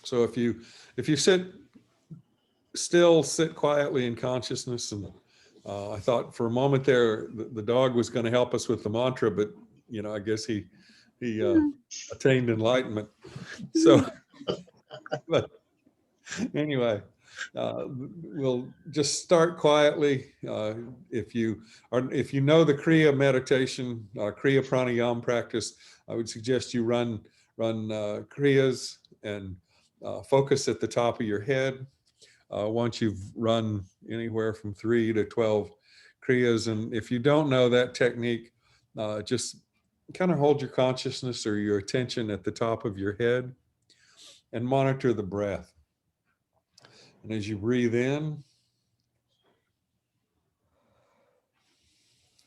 So if you sit still, sit quietly in consciousness, and I thought for a moment there the dog was going to help us with the mantra, but I guess he attained enlightenment. So, but anyway, we'll just start quietly. If you know the Kriya meditation, Kriya pranayama practice, I would suggest you run Kriyas and focus at the top of your head. Once you've run anywhere from 3 to 12 Kriyas, and if you don't know that technique, just kind of hold your consciousness or your attention at the top of your head and monitor the breath. And as you breathe in,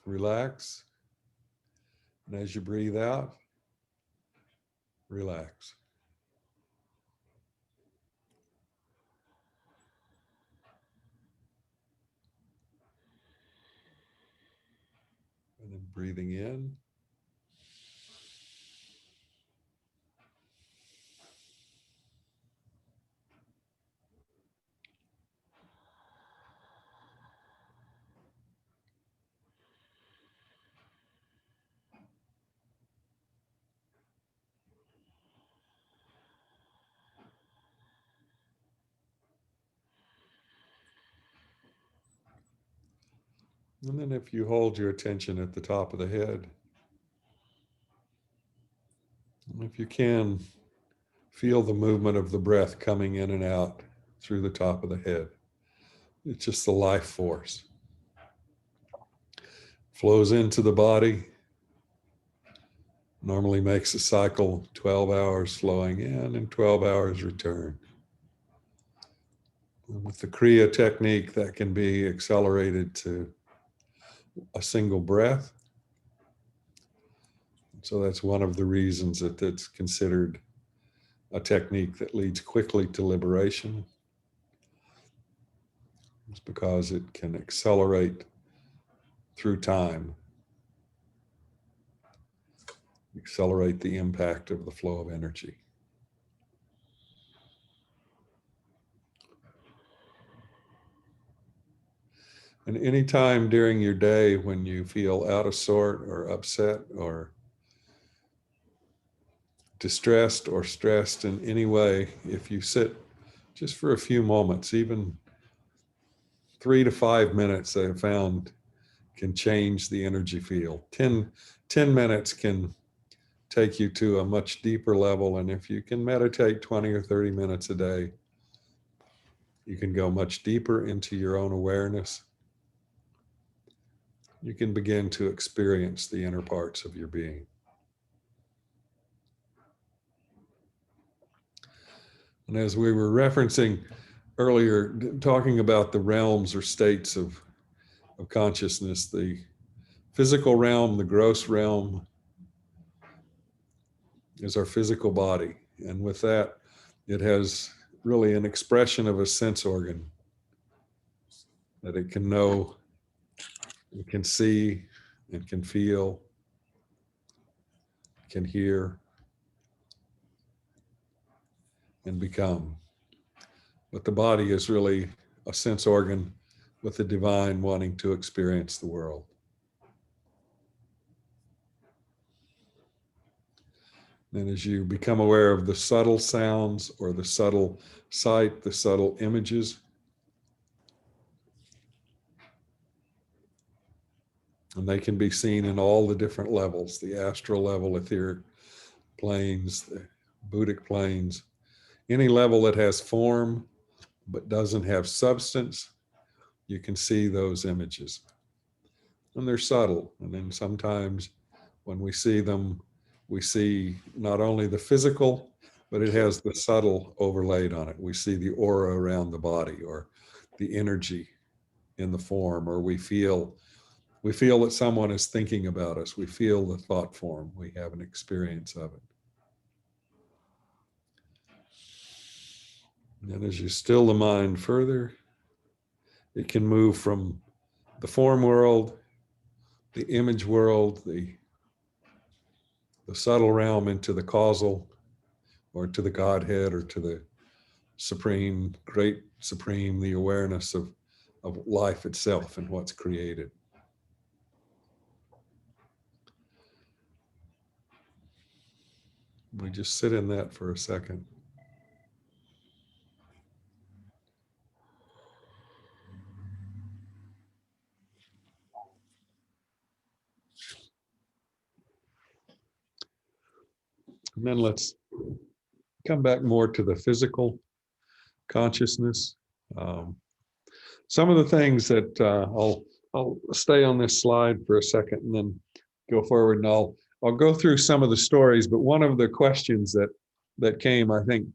relax. And as you breathe out, relax. And then breathing in. And then if you hold your attention at the top of the head, if you can, feel the movement of the breath coming in and out through the top of the head. It's just the life force. Flows into the body, normally makes a cycle, 12 hours flowing in and 12 hours return. And with the Kriya technique, that can be accelerated to a single breath. So that's one of the reasons that it's considered a technique that leads quickly to liberation. It's because it can accelerate through time, accelerate the impact of the flow of energy. And any time during your day when you feel out of sort or upset or distressed or stressed in any way, if you sit just for a few moments, even 3 to 5 minutes, I have found can change the energy field. 10 minutes can take you to a much deeper level. And if you can meditate 20 or 30 minutes a day, you can go much deeper into your own awareness. You can begin to experience the inner parts of your being. And as we were referencing earlier, talking about the realms or states of consciousness, the physical realm, the gross realm, is our physical body. And with that, it has really an expression of a sense organ that it can know, it can see, it can feel, can hear, and become. But the body is really a sense organ with the divine wanting to experience the world. And as you become aware of the subtle sounds or the subtle sight, the subtle images, and they can be seen in all the different levels, the astral level, etheric planes, the Buddhic planes, any level that has form but doesn't have substance, you can see those images. And they're subtle. And then sometimes when we see them, we see not only the physical, but it has the subtle overlaid on it. We see the aura around the body or the energy in the form, or we feel that someone is thinking about us. We feel the thought form. We have an experience of it. And as you still the mind further, it can move from the form world, the image world, the subtle realm into the causal, or to the Godhead, or to the supreme, great supreme, the awareness of life itself and what's created. We just sit in that for a second. And then let's come back more to the physical consciousness. Some of the things that I'll stay on this slide for a second and then go forward, and I'll go through some of the stories. But one of the questions that came, I think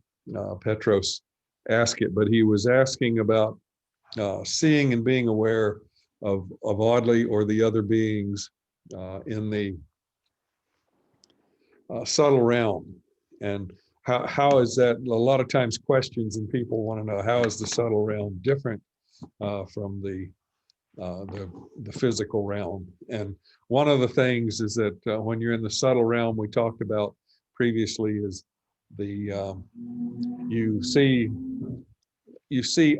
Petros asked it, but he was asking about seeing and being aware of Audley or the other beings in the subtle realm, and how is that? A lot of times questions, and people want to know, how is the subtle realm different from the physical realm? And one of the things is that when you're in the subtle realm, we talked about previously, is the you see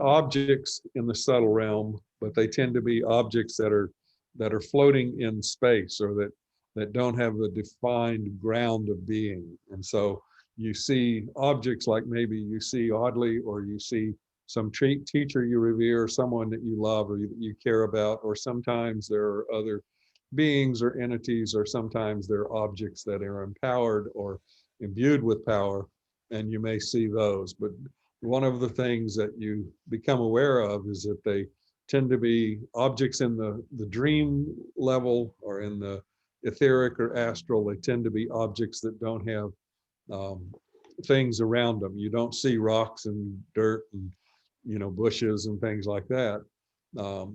objects in the subtle realm, but they tend to be objects that are floating in space, or that don't have a defined ground of being. And so you see objects like, maybe you see Audley, or you see some teacher you revere, someone that you love or that you care about, or sometimes there are other beings or entities, or sometimes there are objects that are empowered or imbued with power, and you may see those. But one of the things that you become aware of is that they tend to be objects in the dream level, or in the etheric or astral. They tend to be objects that don't have things around them. You don't see rocks and dirt and bushes and things like that.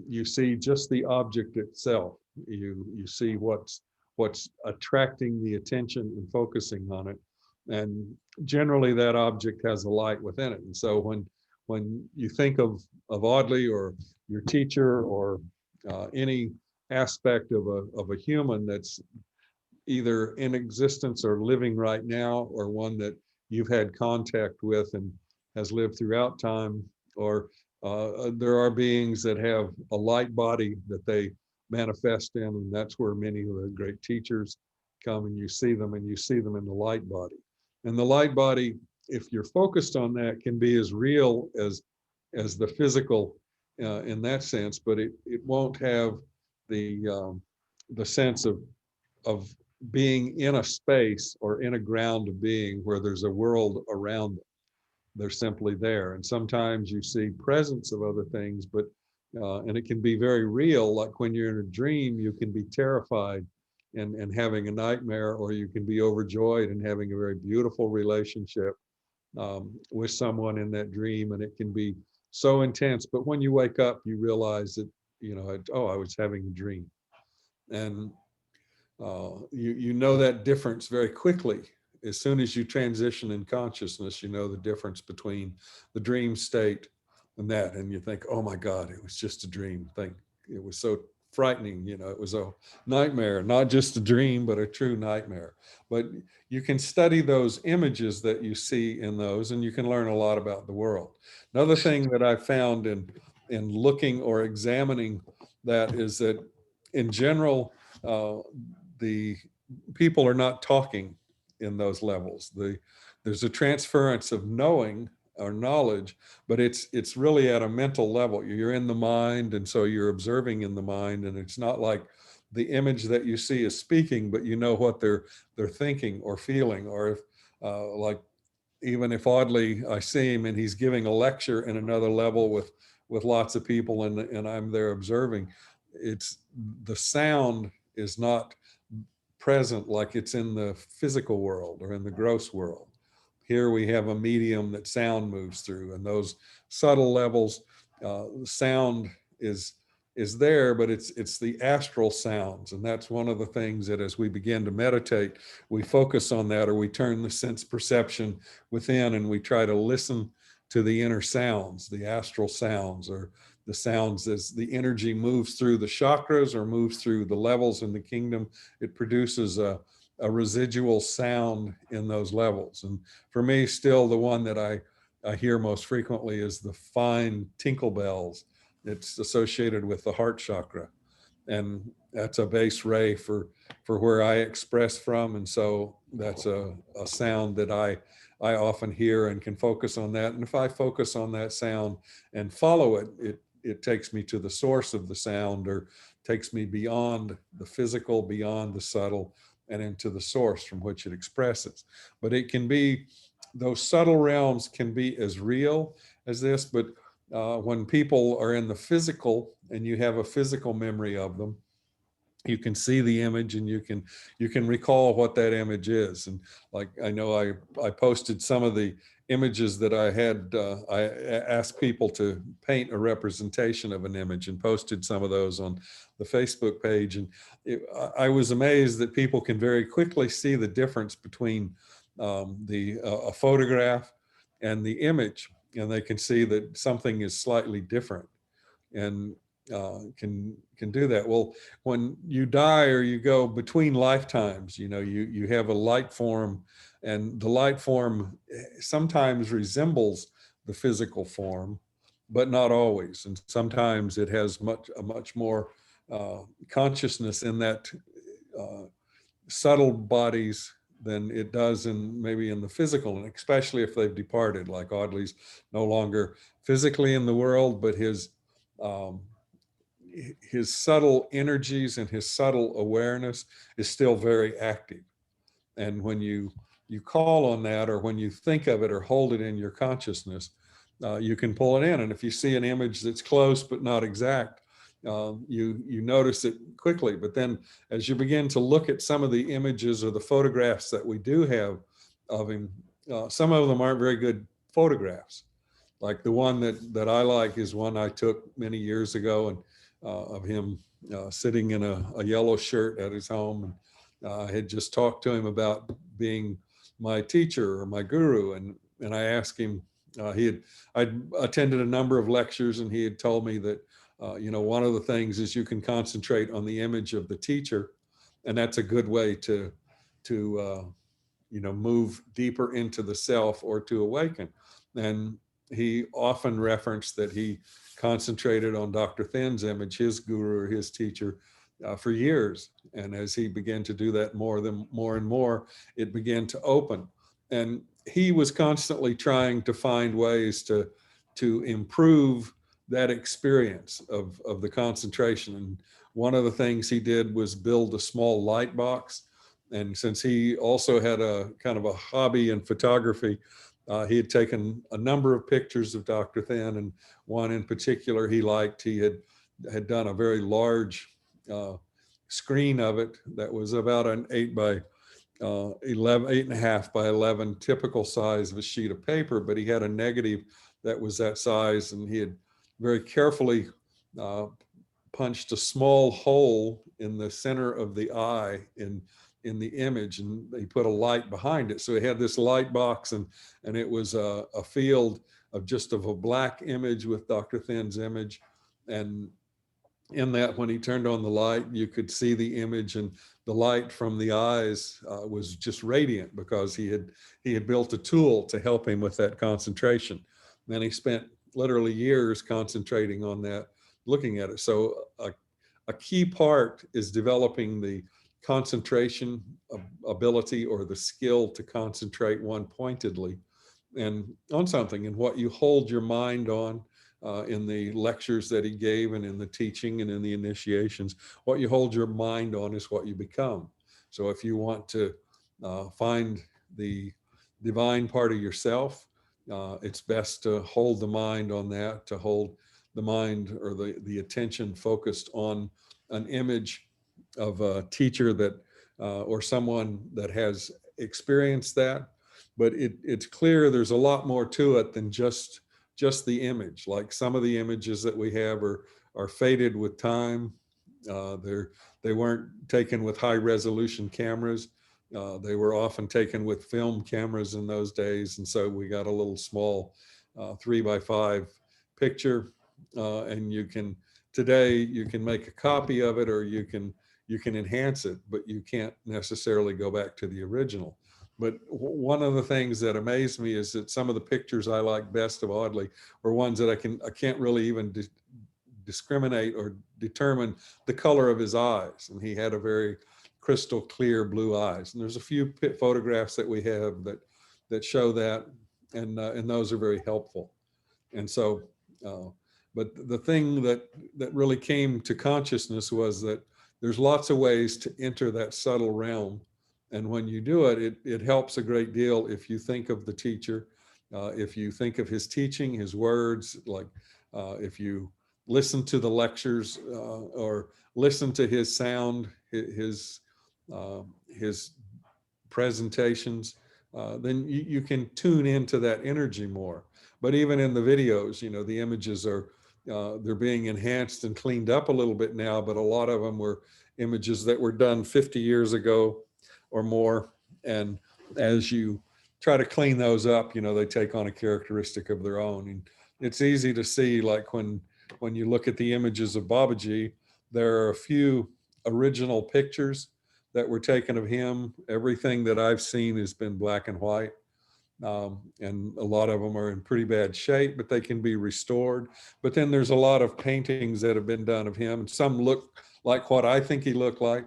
You see just the object itself. You see what's attracting the attention and focusing on it, and generally that object has a light within it. And so when you think of Audley or your teacher, or any aspect of a human that's either in existence or living right now, or one that you've had contact with and has lived throughout time, or there are beings that have a light body that they manifest in, and that's where many of the great teachers come, and you see them in the light body. And the light body, if you're focused on that, can be as real as the physical in that sense, but it won't have the sense of being in a space or in a ground of being where there's a world around them. They're simply there. And sometimes you see presence of other things, but and it can be very real. Like when you're in a dream, you can be terrified and having a nightmare, or you can be overjoyed and having a very beautiful relationship with someone in that dream, and it can be so intense. But when you wake up, you realize that I was having a dream, and you know that difference very quickly. As soon as you transition in consciousness, you know the difference between the dream state and that, and you think, oh my God, it was just a dream. It was so frightening. It was a nightmare, not just a dream, but a true nightmare. But you can study those images that you see in those, and you can learn a lot about the world. Another thing that I found in looking or examining that is that in general, the people are not talking in those levels. There's a transference of knowing or knowledge, but it's really at a mental level. You're in the mind, and so you're observing in the mind, and it's not like the image that you see is speaking, but you know what they're thinking or feeling. Or if like, even if Audley, I see him and he's giving a lecture in another level with lots of people, and I'm there observing, it's the sound is not present like it's in the physical world or in the gross world. Here we have a medium that sound moves through, and those subtle levels, sound is there, but it's the astral sounds. And that's one of the things that as we begin to meditate, we focus on that, or we turn the sense perception within and we try to listen to the inner sounds, the astral sounds, or the sounds as the energy moves through the chakras or moves through the levels in the kingdom. It produces a residual sound in those levels. And for me, still the one that I I hear most frequently is the fine tinkle bells. It's associated with the heart chakra, and that's a base ray for where I express from. And so that's a sound that I often hear and can focus on that. And if I focus on that sound and follow it, it takes me to the source of the sound, or takes me beyond the physical, beyond the subtle, and into the source from which it expresses. But it can be, those subtle realms can be as real as this, but when people are in the physical and you have a physical memory of them, you can see the image and you can recall what that image is. And like, I know I posted some of the images that I had. I asked people to paint a representation of an image and posted some of those on the Facebook page. And I was amazed that people can very quickly see the difference between a photograph and the image, and they can see that something is slightly different, and can do that. Well, when you die or you go between lifetimes, you have a light form, and the light form sometimes resembles the physical form, but not always. And sometimes it has a much more consciousness in that subtle bodies than it does maybe in the physical, and especially if they've departed, like Audley's no longer physically in the world, but um, his subtle energies and his subtle awareness is still very active. And when you call on that, or when you think of it or hold it in your consciousness, you can pull it in. And if you see an image that's close but not exact, you notice it quickly. But then as you begin to look at some of the images or the photographs that we do have of him, some of them aren't very good photographs. Like the one that I like is one I took many years ago, and of him sitting in a yellow shirt at his home. And I had just talked to him about being my teacher or my guru. And I asked him, I'd attended a number of lectures, and he had told me that, one of the things is you can concentrate on the image of the teacher. And that's a good way to move deeper into the self or to awaken. And he often referenced that he concentrated on Dr. Thin's image, his guru or his teacher, for years. And as he began to do that more and more, it began to open. And he was constantly trying to find ways to improve that experience of the concentration. And one of the things he did was build a small light box. And since he also had a kind of a hobby in photography, he had taken a number of pictures of Dr. Thin, and one in particular he liked. He had done a very large screen of it that was about an 8.5 by 11 typical size of a sheet of paper, but he had a negative that was that size, and he had very carefully punched a small hole in the center of the eye in the image, and he put a light behind it. So he had this light box, and it was a field of a black image with Dr. Thin's image. And in that, when he turned on the light, you could see the image, and the light from the eyes was just radiant, because he had built a tool to help him with that concentration. And he spent literally years concentrating on that, looking at it. So a key part is developing the concentration ability, or the skill to concentrate one pointedly and on something. And what you hold your mind on in the lectures that he gave, and in the teaching, and in the initiations, what you hold your mind on is what you become. So if you want to find the divine part of yourself, it's best to hold the mind on that, to hold the mind or the attention focused on an image of a teacher that or someone that has experienced that. But it's clear there's a lot more to it than just the image. Like some of the images that we have are faded with time. They weren't taken with high resolution cameras. They were often taken with film cameras in those days. And so we got a little small 3x5 picture. And today you can make a copy of it, or you can enhance it, but you can't necessarily go back to the original. But one of the things that amazed me is that some of the pictures I like best of Audley were ones that I can't really even discriminate or determine the color of his eyes. And he had a very crystal clear blue eyes. And there's a few photographs that we have that show that, and those are very helpful. And so, but the thing that really came to consciousness was that there's lots of ways to enter that subtle realm. And when you do it, it helps a great deal if you think of the teacher, if you think of his teaching, his words, like if you listen to the lectures or listen to his sound, his presentations, then you can tune into that energy more. But even in the videos, the images are, they're being enhanced and cleaned up a little bit now, but a lot of them were images that were done 50 years ago or more. And as you try to clean those up, they take on a characteristic of their own. And it's easy to see, like when you look at the images of Babaji, there are a few original pictures that were taken of him. Everything that I've seen has been black and white. And a lot of them are in pretty bad shape, but they can be restored. But then there's a lot of paintings that have been done of him. And some look like what I think he looked like.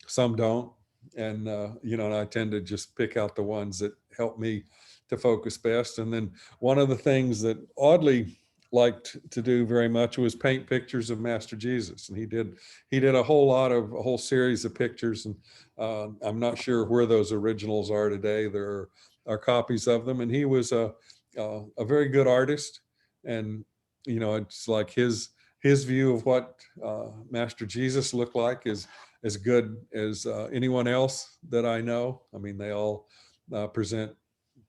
Some don't. And, and I tend to just pick out the ones that help me to focus best. And then one of the things that Audley liked to do very much was paint pictures of Master Jesus. And he did a whole series of pictures. And I'm not sure where those originals are today. There are copies of them. And he was a very good artist. And, it's like his view of what Master Jesus looked like is as good as anyone else that I know. I mean, they all present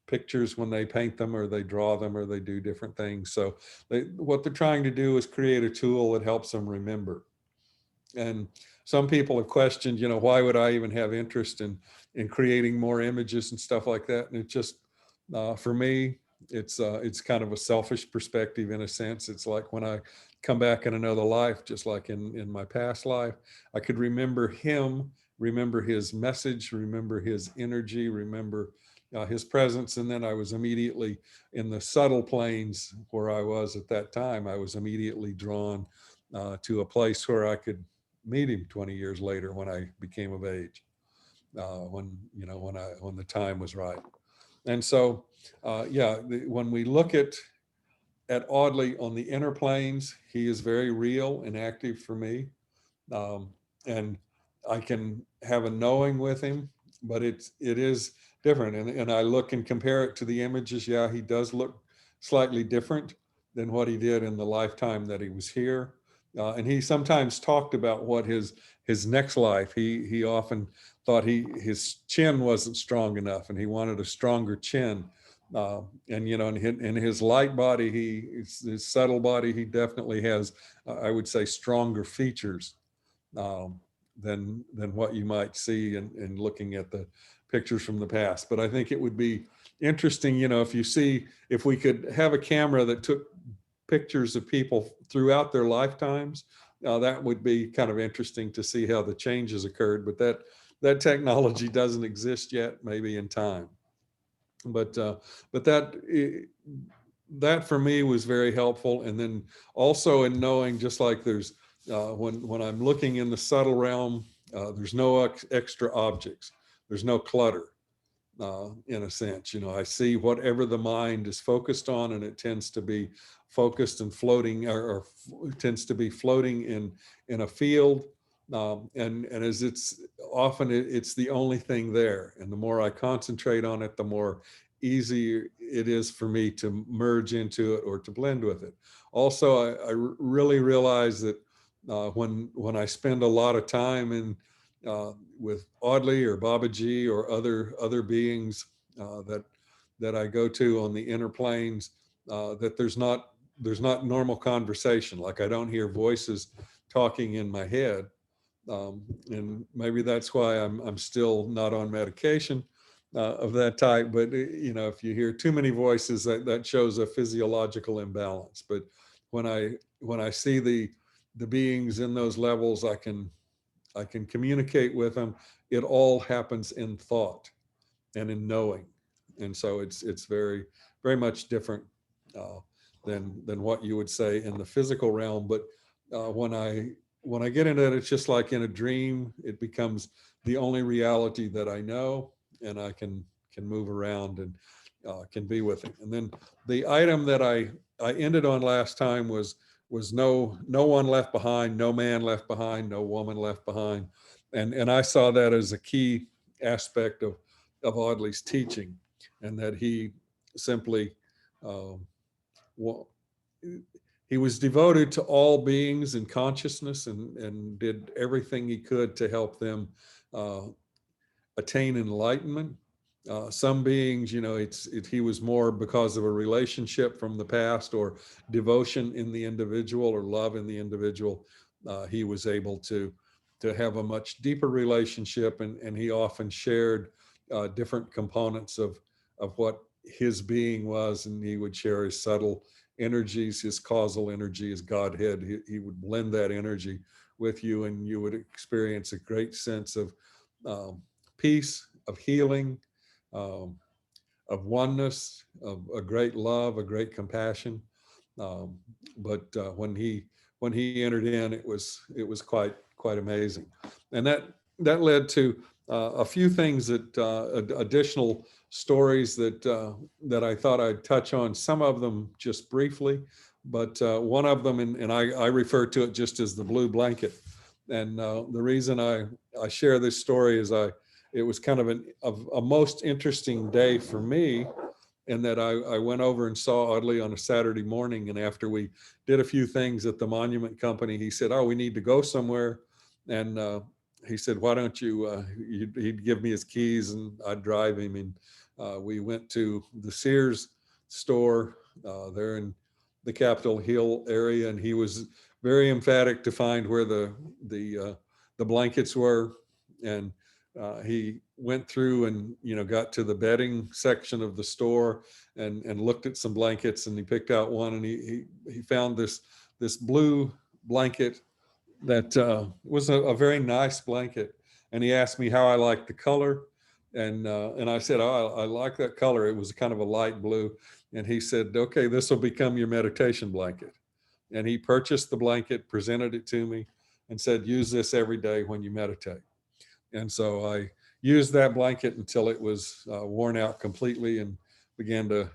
pictures when they paint them, or they draw them, or they do different things. So what they're trying to do is create a tool that helps them remember. And some people have questioned, why would I even have interest in creating more images and stuff like that? And it just, for me, it's kind of a selfish perspective in a sense. It's like when I come back in another life, just like in my past life, I could remember him, remember his message, remember his energy, remember his presence. And then I was immediately in the subtle planes where I was at that time. I was immediately drawn to a place where I could meet him 20 years later when I became of age, when the time was right. And so, when we look at Audley on the inner planes, he is very real and active for me. And I can have a knowing with him, but it is different. And I look and compare it to the images. Yeah, he does look slightly different than what he did in the lifetime that he was here. And he sometimes talked about what his next life, he often thought his chin wasn't strong enough, and he wanted a stronger chin. And in his light body, his subtle body, he definitely has, I would say, stronger features than what you might see in looking at the pictures from the past. But I think it would be interesting, if we could have a camera that took pictures of people throughout their lifetimes, that would be kind of interesting to see how the changes occurred. But that technology doesn't exist yet, maybe in time. But that for me was very helpful. And then also in knowing, just like there's when I'm looking in the subtle realm, there's no extra objects, there's no clutter. In a sense, I see whatever the mind is focused on, and it tends to be focused and floating, or tends to be floating in a field. And as it's often, it's the only thing there. And the more I concentrate on it, the more easier it is for me to merge into it or to blend with it. Also, I really realize that when I spend a lot of time with Audley or Babaji or other beings that I go to on the inner planes, that there's not normal conversation. Like, I don't hear voices talking in my head, and maybe that's why I'm still not on medication of that type. But if you hear too many voices, that shows a physiological imbalance. But when I see the beings in those levels, I can communicate with them. It all happens in thought. and in knowing. And so it's very, very much different uh, than what you would say in the physical realm. But when I get into it, it's just like in a dream. It becomes the only reality that I know, and I can move around and can be with it. And then the item that I ended on last time was no one left behind, no man left behind, no woman left behind, and I saw that as a key aspect of Audley's teaching, and that he simply um, he was devoted to all beings in consciousness, and did everything he could to help them uh, attain enlightenment. Some beings, he was more because of a relationship from the past, or devotion in the individual, or love in the individual. He was able to have a much deeper relationship, and he often shared different components of what his being was, and he would share his subtle energies, his causal energy, his Godhead. He would blend that energy with you, and you would experience a great sense of um, peace, of healing, um, of oneness, of a great love, a great compassion. Um, but when he entered in, it was quite amazing, and that led to a few things that additional stories that I thought I'd touch on. Some of them just briefly, but one of them, and I refer to it just as the blue blanket. And the reason I share this story is it was kind of a most interesting day for me, in that I went over and saw Audley on a Saturday morning. And after we did a few things at the monument company, he said, "Oh, we need to go somewhere." And he said, "Why don't you," he'd give me his keys and I'd drive him. And we went to the Sears store there in the Capitol Hill area. And he was very emphatic to find where the blankets were. And he went through and got to the bedding section of the store, and looked at some blankets, and he picked out one, and he found this blue blanket that was a very nice blanket. And he asked me how I liked the color, and I said, "Oh, I like that color." It was kind of a light blue. And he said, "Okay, this will become your meditation blanket." And he purchased the blanket, presented it to me, and said, "Use this every day when you meditate." And so I used that blanket until it was worn out completely, and began to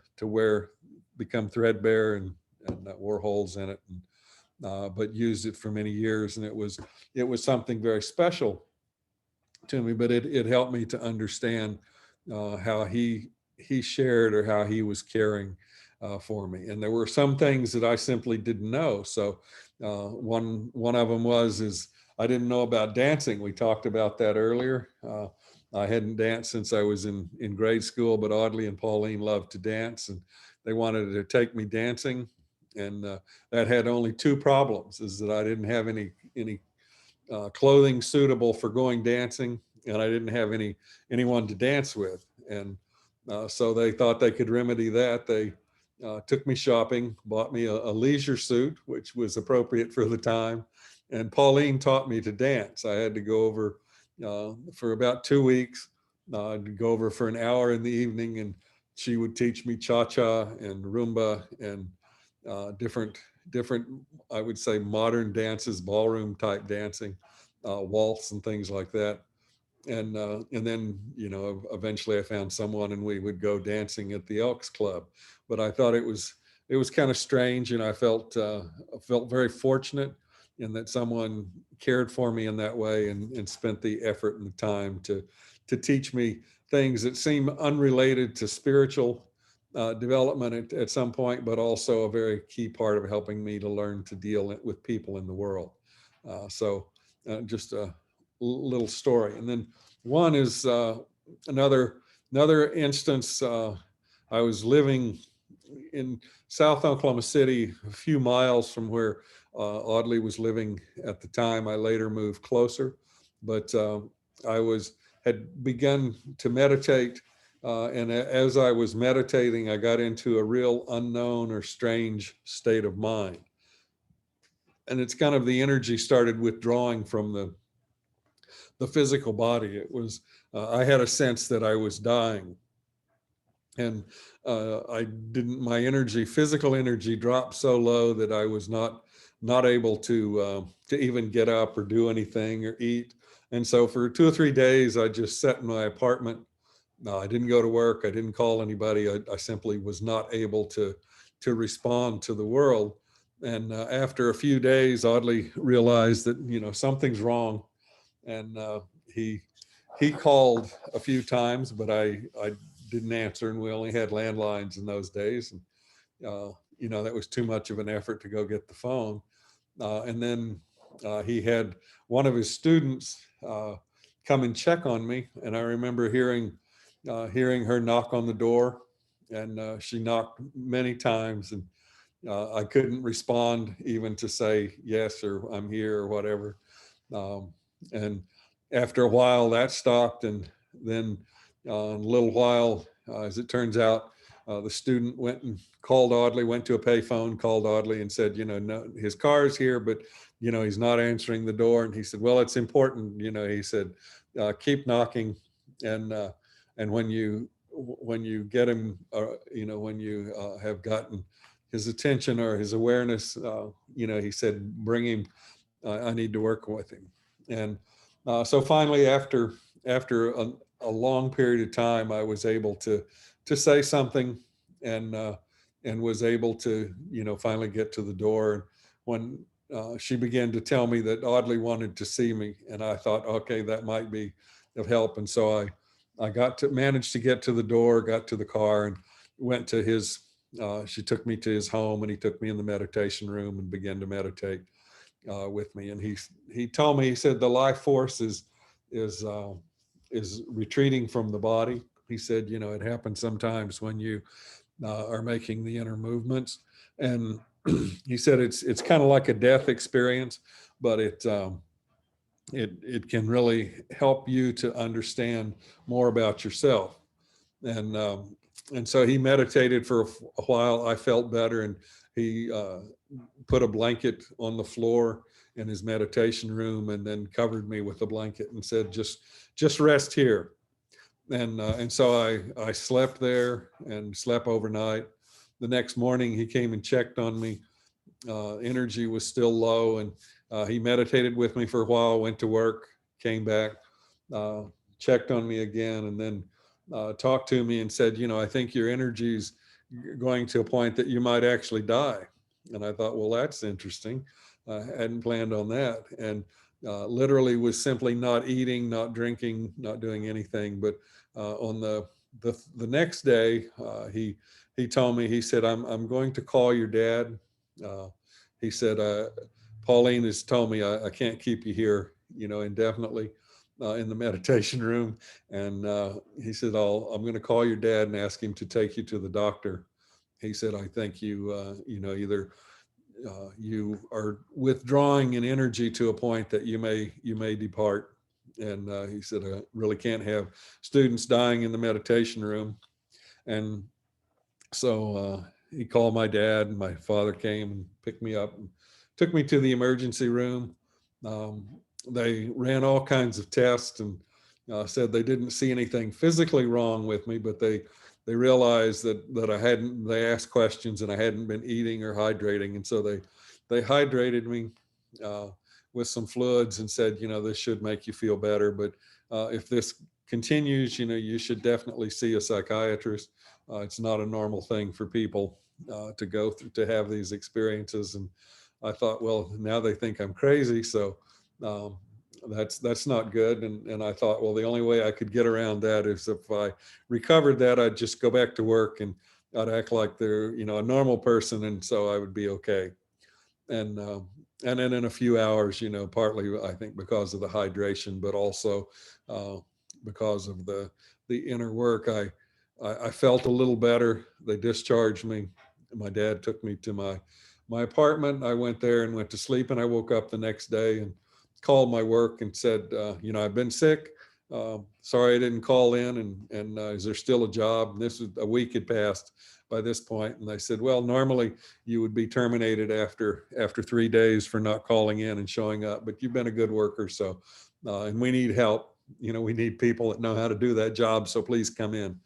become threadbare, and wore holes in it. But used it for many years, and it was something very special to me. But it helped me to understand how he shared, or how he was caring for me. And there were some things that I simply didn't know. So one of them is I didn't know about dancing. We talked about that earlier. I hadn't danced since I was in grade school, but Audley and Pauline loved to dance, and they wanted to take me dancing. And that had only two problems: is that I didn't have any clothing suitable for going dancing, and I didn't have anyone to dance with. And so they thought they could remedy that. They took me shopping, bought me a leisure suit, which was appropriate for the time. And Pauline taught me to dance. I had to go over for about 2 weeks. I'd go over for an hour in the evening, and she would teach me cha-cha and rumba and different, I would say, modern dances, ballroom type dancing, waltz and things like that. And then eventually I found someone, and we would go dancing at the Elks Club. But I thought it was kind of strange, and I felt very fortunate in that someone cared for me in that way, and spent the effort and the time to teach me things that seem unrelated to spiritual development at some point, but also a very key part of helping me to learn to deal with people in the world. So just a little story. And then one is another instance. I was living in South Oklahoma City, a few miles from where Audley was living at the time. I later moved closer, but I had begun to meditate. And as I was meditating, I got into a real unknown or strange state of mind. And it's kind of the energy started withdrawing from the physical body. It was I had a sense that I was dying. And my energy, physical energy dropped so low that I was not able to even get up or do anything or eat. And so for 2 or 3 days, I just sat in my apartment. I didn't go to work. I didn't call anybody. I simply was not able to respond to the world. And after a few days, Audley realized that, something's wrong. And he called a few times, but I didn't answer, and we only had landlines in those days. And that was too much of an effort to go get the phone. And then he had one of his students come and check on me, and I remember hearing her knock on the door, and she knocked many times, and I couldn't respond even to say yes or I'm here or whatever. And after a while, that stopped, and then in a little while, as it turns out, the student went and called Audley, went to a payphone, called Audley and said, no, his car's here, but, he's not answering the door. And he said, well, it's important. He said, keep knocking. And when you get him, when you have gotten his attention or his awareness, he said, bring him, I need to work with him. And so finally, after a long period of time, I was able to say something, and was able to finally get to the door. When she began to tell me that Audley wanted to see me, and I thought, okay, that might be of help. And so I managed to get to the door, got to the car, and went to his. She took me to his home, and he took me in the meditation room and began to meditate with me. And he told me, he said, the life force is retreating from the body. He said, it happens sometimes when you are making the inner movements. And he said, it's kind of like a death experience, but it can really help you to understand more about yourself. And so he meditated for a while. I felt better, and he put a blanket on the floor in his meditation room, and then covered me with a blanket and said, just rest here. And so I slept there and slept overnight. The next morning, he came and checked on me. Energy was still low, and he meditated with me for a while, went to work, came back, checked on me again, and then talked to me and said, I think your energy's going to a point that you might actually die. And I thought, well, that's interesting. I hadn't planned on that. And literally was simply not eating, not drinking, not doing anything. But on the next day, he told me, he said, I'm going to call your dad. He said, Pauline has told me I can't keep you here, indefinitely in the meditation room. And he said, I'm going to call your dad and ask him to take you to the doctor. He said, I think you, either you are withdrawing in energy to a point that you may depart. And he said, I really can't have students dying in the meditation room. And so he called my dad, and my father came and picked me up and took me to the emergency room. They ran all kinds of tests, and said they didn't see anything physically wrong with me, but they realized that they asked questions and I hadn't been eating or hydrating. And so they hydrated me with some fluids and said, this should make you feel better. But if this continues, you should definitely see a psychiatrist. It's not a normal thing for people to go through, to have these experiences. And I thought, well, now they think I'm crazy. So that's not good. And I thought, well, the only way I could get around that is if I recovered that, I'd just go back to work and I'd act like they're, a normal person. And so I would be okay. And then in a few hours, partly I think because of the hydration, but also because of the inner work, I felt a little better. They discharged me. My dad took me to my apartment. I went there and went to sleep, and I woke up the next day and called my work and said, I've been sick. Sorry I didn't call in, and is there still a job? And this was a week had passed by this point. And they said, well, normally you would be terminated after 3 days for not calling in and showing up, but you've been a good worker. So, and we need help. we need people that know how to do that job, so please come in.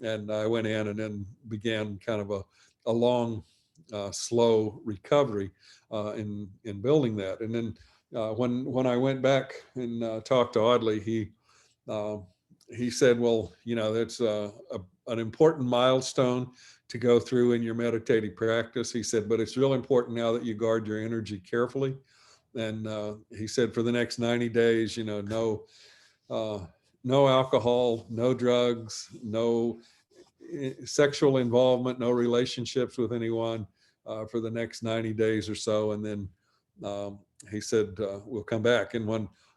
And I went in and then began kind of a long, slow recovery in building that. And then when I went back and talked to Audley, he said, well, that's an important milestone to go through in your meditative practice. He said, but it's real important now that you guard your energy carefully. And he said, for the next 90 days, no alcohol, no drugs, no sexual involvement, no relationships with anyone for the next 90 days or so. And then he said, we'll come back. And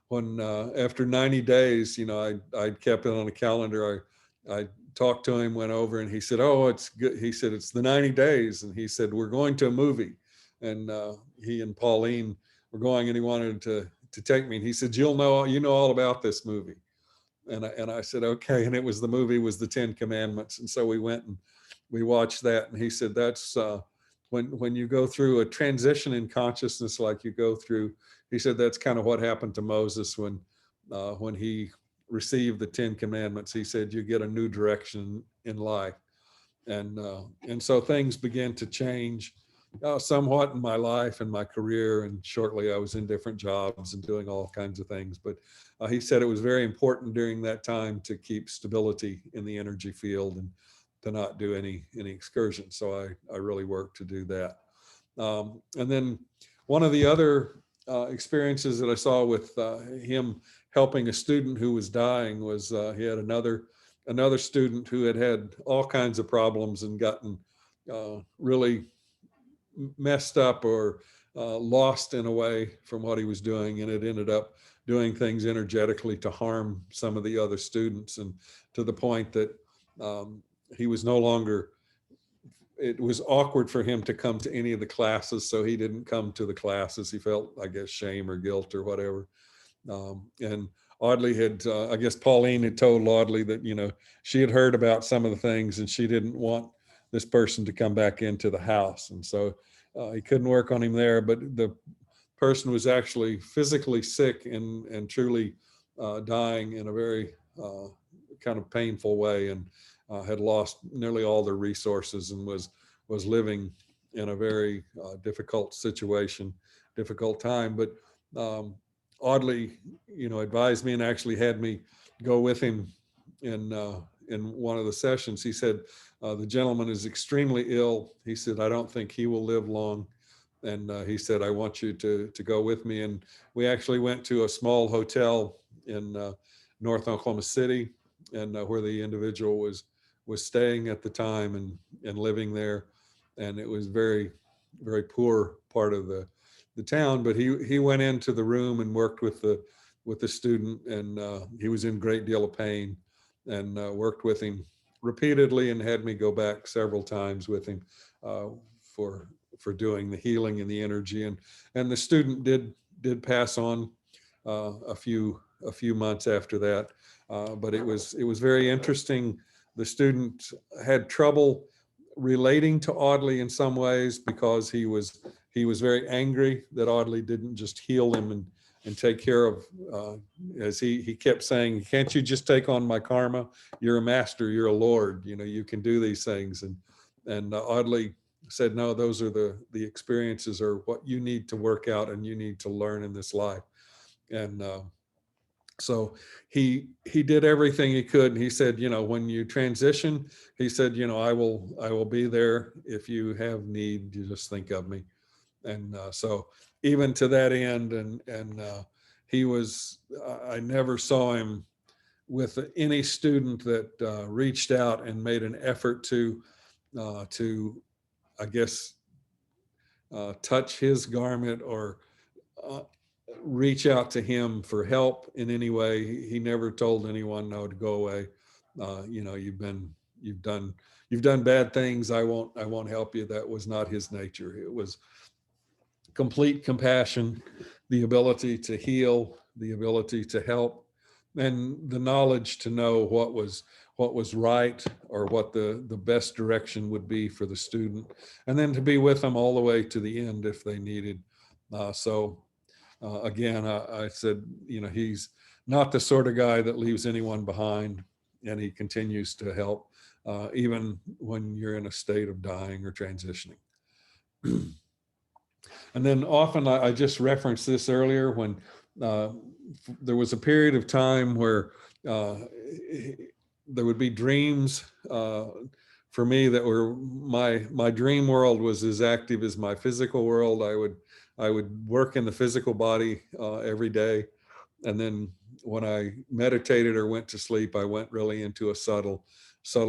when after 90 days, I kept it on the calendar. I talked to him, went over, and he said, oh, it's good. He said, it's the 90 days. And he said, we're going to a movie. And he and Pauline were going, and he wanted to take me. And he said, you know all about this movie. And I said, okay. And the movie was the 10 Commandments. And so we went and we watched that. And he said, that's when you go through a transition in consciousness like you go through, he said, that's kind of what happened to Moses when he received the 10 Commandments. He said, you get a new direction in life. And so things began to change somewhat in my life and my career. And shortly I was in different jobs and doing all kinds of things. But he said it was very important during that time to keep stability in the energy field and to not do any excursions. So I really worked to do that. And then one of the other experiences that I saw with him helping a student who was dying was he had another student who had all kinds of problems and gotten really messed up or lost in a way from what he was doing, and it ended up doing things energetically to harm some of the other students, and to the point that he was no longer, it was awkward for him to come to any of the classes, so he didn't come to the classes. He felt, I guess, shame or guilt or whatever. And Audley had, I guess Pauline had told Audley that, she had heard about some of the things and she didn't want this person to come back into the house. And so he couldn't work on him there, but the person was actually physically sick and truly dying in a very kind of painful way, and had lost nearly all their resources and was living in a very difficult situation, difficult time. But Audley, advised me and actually had me go with him in one of the sessions. He said, the gentleman is extremely ill. He said, I don't think he will live long. And he said, I want you to go with me. And we actually went to a small hotel in North Oklahoma City, and where the individual was staying at the time and living there. And it was very, very poor part of the town, but he went into the room and worked with the student, and he was in a great deal of pain, and worked with him repeatedly and had me go back several times with him for doing the healing and the energy. And the student did pass on a few months after that. But it was very interesting. The student had trouble relating to Audley in some ways because he was very angry that Audley didn't just heal him and take care of, as he kept saying, can't you just take on my karma? You're a master, you're a lord, you can do these things. And Audley said, no, those are the experiences are what you need to work out and you need to learn in this life. And so he did everything he could. And he said, when you transition, he said, I will be there. If you have need, you just think of me. And so even to that end, and he was, I never saw him with any student that reached out and made an effort to I guess, touch his garment or reach out to him for help in any way. He never told anyone, no, to go away. You've done bad things. I won't help you. That was not his nature. It was complete compassion, the ability to heal, the ability to help, and the knowledge to know what was right or what the best direction would be for the student, and then to be with them all the way to the end if they needed. Again, I said, he's not the sort of guy that leaves anyone behind, and he continues to help even when you're in a state of dying or transitioning. And then often, I just referenced this earlier, when there was a period of time where there would be dreams for me that were my dream world was as active as my physical world. I would work in the physical body every day, and then when I meditated or went to sleep, I went really into a subtle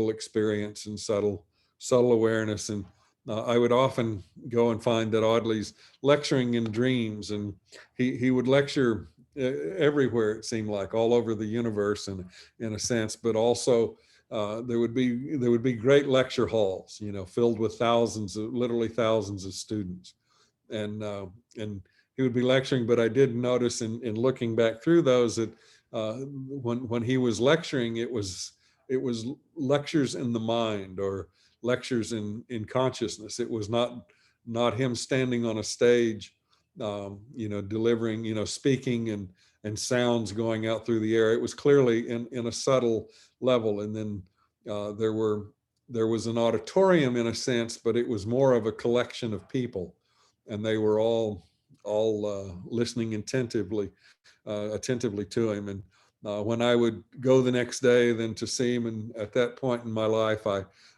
experience and subtle awareness. And I would often go and find that Audley's lecturing in dreams, and he would lecture everywhere, it seemed like, all over the universe, and in a sense, but also there would be great lecture halls, filled with literally thousands of students, and he would be lecturing. But I did notice in looking back through those that when he was lecturing, it was lectures in the mind, or lectures in consciousness. It was not him standing on a stage, delivering, speaking and sounds going out through the air. It was clearly in a subtle level. And then there was an auditorium in a sense, but it was more of a collection of people, and they were all listening attentively to him. And when I would go the next day then to see him, and at that point in my life,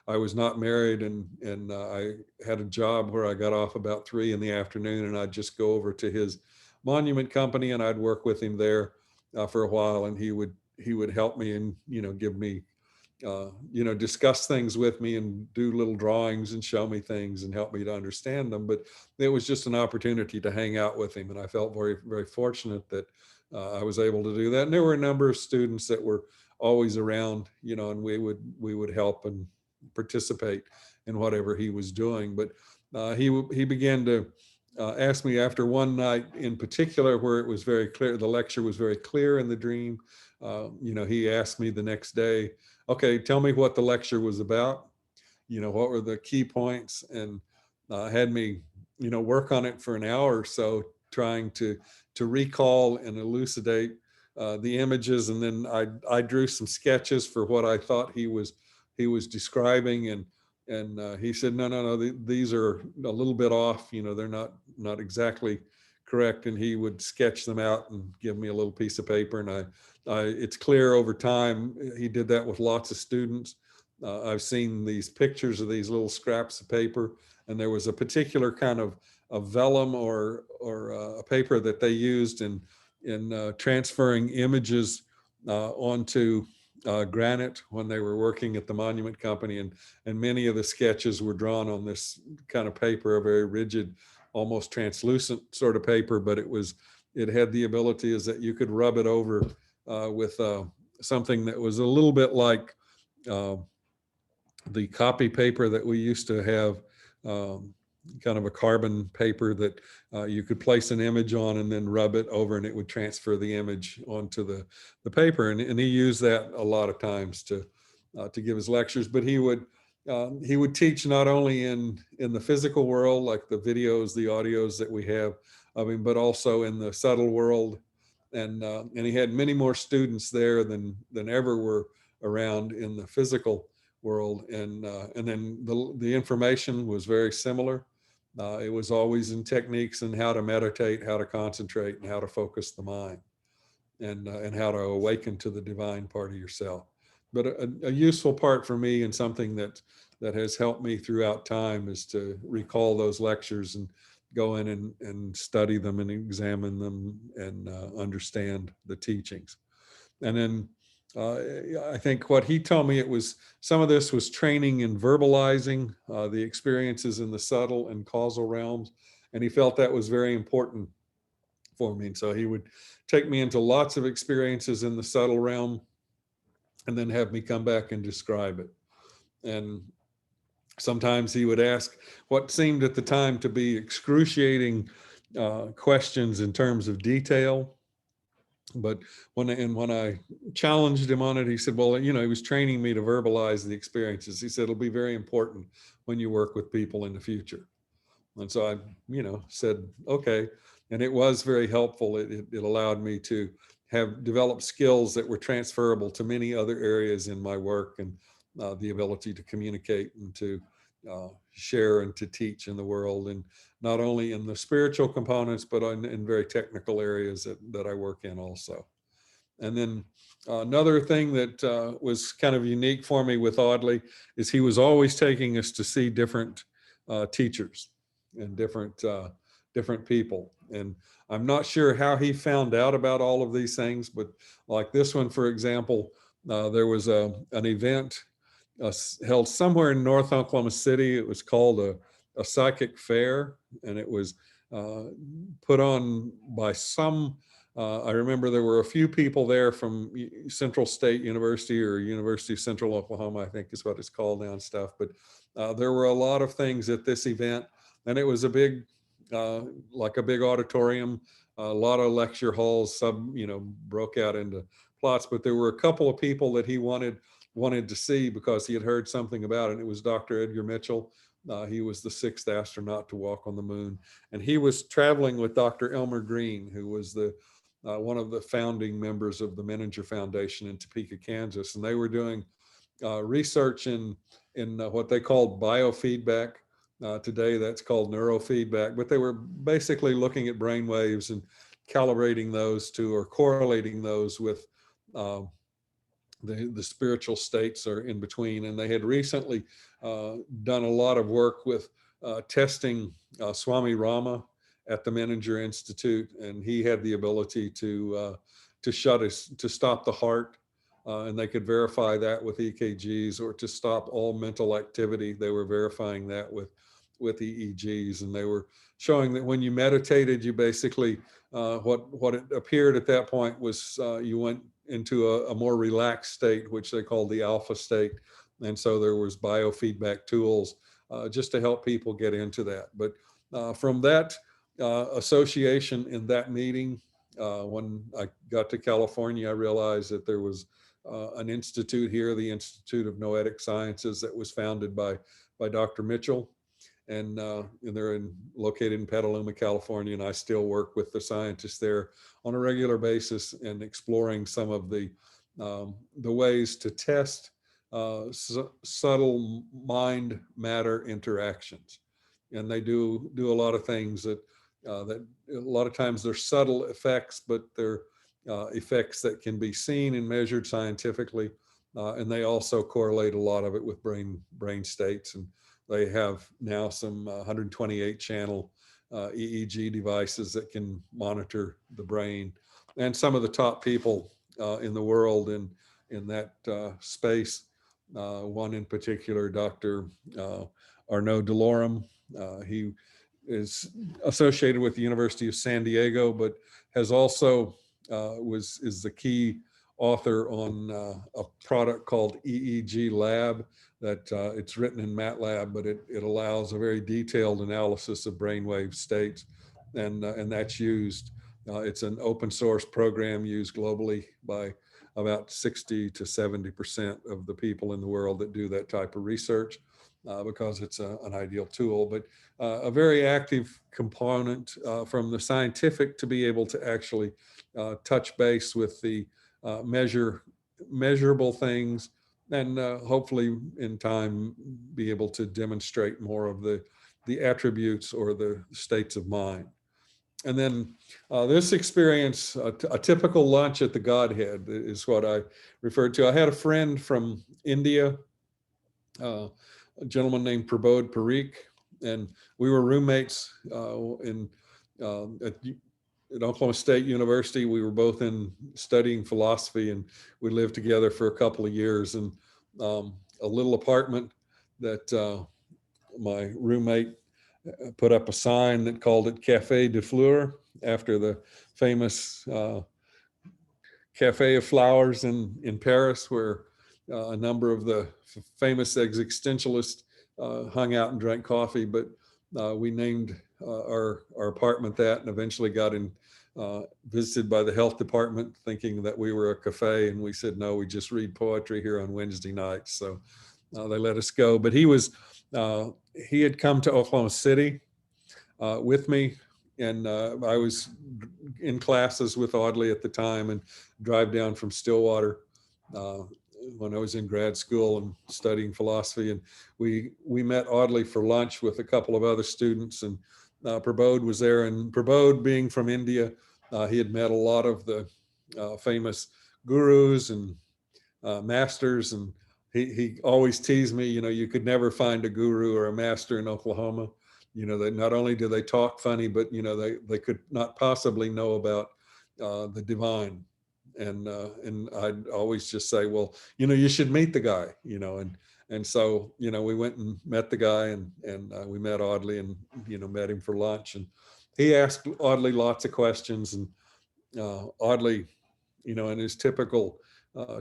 I was not married, and I had a job where I got off about 3 p.m, and I'd just go over to his monument company, and I'd work with him there for a while, and he would help me and give me discuss things with me and do little drawings and show me things and help me to understand them. But it was just an opportunity to hang out with him, and I felt very, very fortunate that I was able to do that. And there were a number of students that were always around, and we would help and participate in whatever he was doing. But he began to ask me after one night in particular, where it was very clear, the lecture was very clear in the dream. He asked me the next day, okay, tell me what the lecture was about. What were the key points? And had me, work on it for an hour or so, trying to recall and elucidate the images. And then I drew some sketches for what I thought he was describing. And he said, no, these are a little bit off. They're not exactly correct. And he would sketch them out and give me a little piece of paper. And it's clear over time, he did that with lots of students. I've seen these pictures of these little scraps of paper, and there was a particular kind of vellum or a paper that they used in transferring images onto granite when they were working at the monument company, and many of the sketches were drawn on this kind of paper, a very rigid, almost translucent sort of paper, but it had the ability is that you could rub it over with something that was a little bit like the copy paper that we used to have, kind of a carbon paper that you could place an image on and then rub it over, and it would transfer the image onto the paper. And he used that a lot of times to give his lectures. But he would teach not only in the physical world, like the videos, the audios that we have of him, but also in the subtle world. And he had many more students there than ever were around in the physical world. And then the information was very similar. It was always in techniques and how to meditate, how to concentrate, and how to focus the mind, and how to awaken to the divine part of yourself. But a useful part for me, and something that has helped me throughout time, is to recall those lectures and go in and study them and examine them and understand the teachings. And then I think what he told me, it was some of this was training in verbalizing the experiences in the subtle and causal realms. And he felt that was very important for me. And so he would take me into lots of experiences in the subtle realm and then have me come back and describe it. And sometimes he would ask what seemed at the time to be excruciating questions in terms of detail. But when I challenged him on it, he said, well, he was training me to verbalize the experiences. He said, it'll be very important when you work with people in the future. And so I, said, okay. And it was very helpful. It allowed me to have developed skills that were transferable to many other areas in my work, and the ability to communicate and to share and to teach in the world, and not only in the spiritual components, but in very technical areas that I work in also. And then another thing that was kind of unique for me with Audley is he was always taking us to see different teachers and different people. And I'm not sure how he found out about all of these things, but like this one, for example, there was an event held somewhere in North Oklahoma City. It was called a psychic fair, and it was put on by some, I remember there were a few people there from Central State University, or University of Central Oklahoma, I think is what it's called now and stuff. But there were a lot of things at this event, and it was a big, like a big auditorium, a lot of lecture halls, broke out into plots. But there were a couple of people that he wanted to see because he had heard something about it. And it was Dr. Edgar Mitchell. He was the 6th astronaut to walk on the moon. And he was traveling with Dr. Elmer Green, who was one of the founding members of the Menninger Foundation in Topeka, Kansas. And they were doing research in what they called biofeedback. Today that's called neurofeedback, but they were basically looking at brain waves and calibrating those to, or correlating those with the spiritual states are in between. And they had recently done a lot of work with testing Swami Rama at the Menninger Institute, and he had the ability to stop the heart, and they could verify that with EKGs, or to stop all mental activity. They were verifying that with EEGs, and they were showing that when you meditated, you basically what it appeared at that point was you went into a more relaxed state, which they called the alpha state. And so there was biofeedback tools just to help people get into that. But from that association in that meeting, when I got to California, I realized that there was an institute here, the Institute of Noetic Sciences, that was founded by Dr. Mitchell. And they're located in Petaluma, California, and I still work with the scientists there on a regular basis and exploring some of the ways to test subtle mind-matter interactions. And they do a lot of things that a lot of times they're subtle effects, but they're effects that can be seen and measured scientifically. And they also correlate a lot of it with brain states. And they have now some 128 channel EEG devices that can monitor the brain. And some of the top people in the world in that space, one in particular, Dr. Arnaud Delorme, he is associated with the University of San Diego, but has also is the key author on a product called Eeg Lab that it's written in MATLAB, but it allows a very detailed analysis of brainwave states, and that's used. It's an open source program used globally by about 60 to 70% of the people in the world that do that type of research, because it's an ideal tool, but a very active component from the scientific to be able to actually touch base with the measurable things, and hopefully in time be able to demonstrate more of the attributes or the states of mind. And then this experience, a typical lunch at the Godhead, is what I referred to. I had a friend from India, a gentleman named Prabodh Parikh, and we were roommates at Oklahoma State University. We were both studying philosophy, and we lived together for a couple of years in a little apartment that my roommate put up a sign that called it Café de Fleurs, after the famous Café of Flowers in Paris, where a number of the famous existentialists hung out and drank coffee. But we named our apartment that, and eventually got visited by the health department thinking that we were a cafe, and we said, no, we just read poetry here on Wednesday nights. So they let us go. But he had come to Oklahoma City with me And I was in classes with Audley at the time, and drive down from Stillwater when I was in grad school and studying philosophy. And we met Audley for lunch with a couple of other students, and Prabodh was there. And Prabodh, being from India, he had met a lot of the famous gurus and masters, and he always teased me, you could never find a guru or a master in Oklahoma. That not only do they talk funny, but they could not possibly know about the divine. And I'd always just say, well, you should meet the guy, and so we went and met the guy, and we met Audley, and met him for lunch, and he asked Audley lots of questions, and Audley, in his typical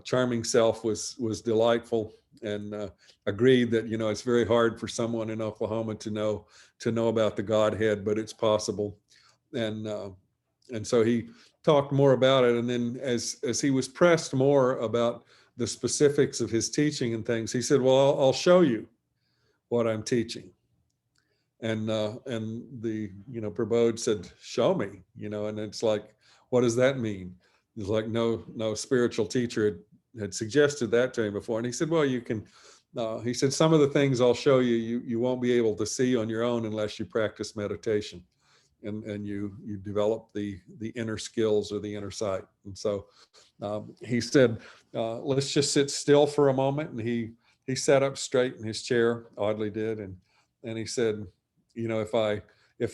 charming self, was delightful, and agreed that it's very hard for someone in Oklahoma to know about the Godhead, but it's possible. And so he talked more about it, and then as he was pressed more about the specifics of his teaching and things, he said, well, I'll show you what I'm teaching. And the Prabodh said, show me, and it's like, what does that mean? It's like no spiritual teacher had suggested that to him before. And he said, well, you can, he said, some of the things I'll show you, you won't be able to see on your own unless you practice meditation, and you develop the inner skills or the inner sight. And so he said, let's just sit still for a moment. And he sat up straight in his chair, Audley did. And he said, if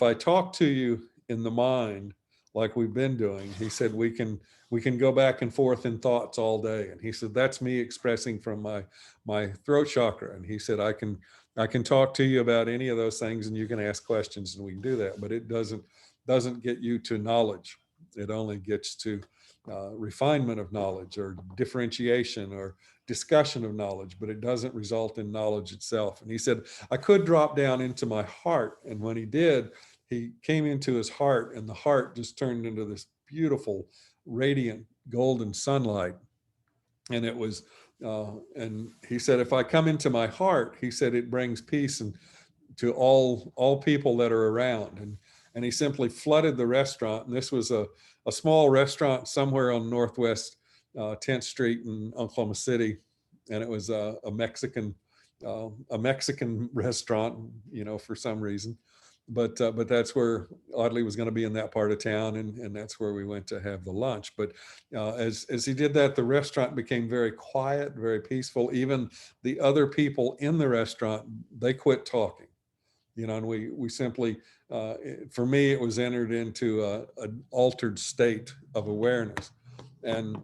I talk to you in the mind, like we've been doing, he said, we can go back and forth in thoughts all day. And he said, that's me expressing from my throat chakra. And he said, I can talk to you about any of those things, and you can ask questions, and we can do that. But it doesn't get you to knowledge. It only gets to refinement of knowledge, or differentiation, or discussion of knowledge, but it doesn't result in knowledge itself. And he said, I could drop down into my heart. And when he did, he came into his heart, and the heart just turned into this beautiful, radiant, golden sunlight. And it was, and he said, if I come into my heart, he said, it brings peace and to all people that are around. And he simply flooded the restaurant. And this was a small restaurant somewhere on Northwest 10th Street in Oklahoma City. And it was a Mexican restaurant, for some reason. But that's where Audley was going to be, in that part of town, and that's where we went to have the lunch. But as he did that, the restaurant became very quiet, very peaceful. Even the other people in the restaurant, they quit talking, and we simply, for me, it was entered into an altered state of awareness. And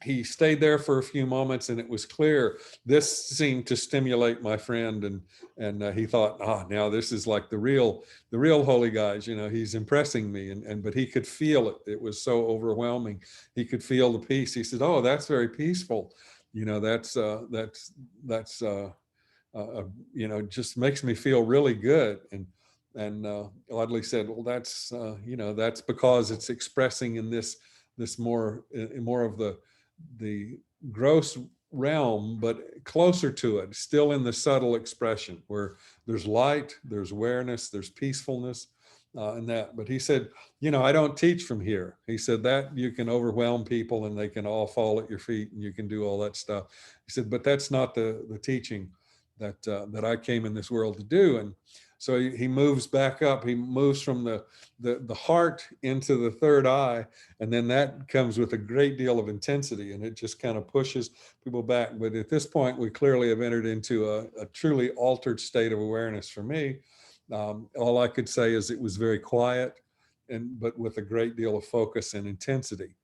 he stayed there for a few moments, and it was clear this seemed to stimulate my friend, and he thought, now this is like the real holy guys, he's impressing me, but he could feel it. It was so overwhelming. He could feel the peace. He said, oh, that's very peaceful. That's just makes me feel really good. And Audley said, well, that's because it's expressing in this more of the gross realm, but closer to it, still in the subtle expression, where there's light, there's awareness, there's peacefulness, and that. But he said, I don't teach from here. He said that you can overwhelm people, and they can all fall at your feet, and you can do all that stuff. He said, but that's not the teaching that I came in this world to do. And so he moves back up. He moves from the heart into the third eye, and then that comes with a great deal of intensity, and it just kind of pushes people back. But at this point, we clearly have entered into a truly altered state of awareness for me. All I could say is it was very quiet, but with a great deal of focus and intensity.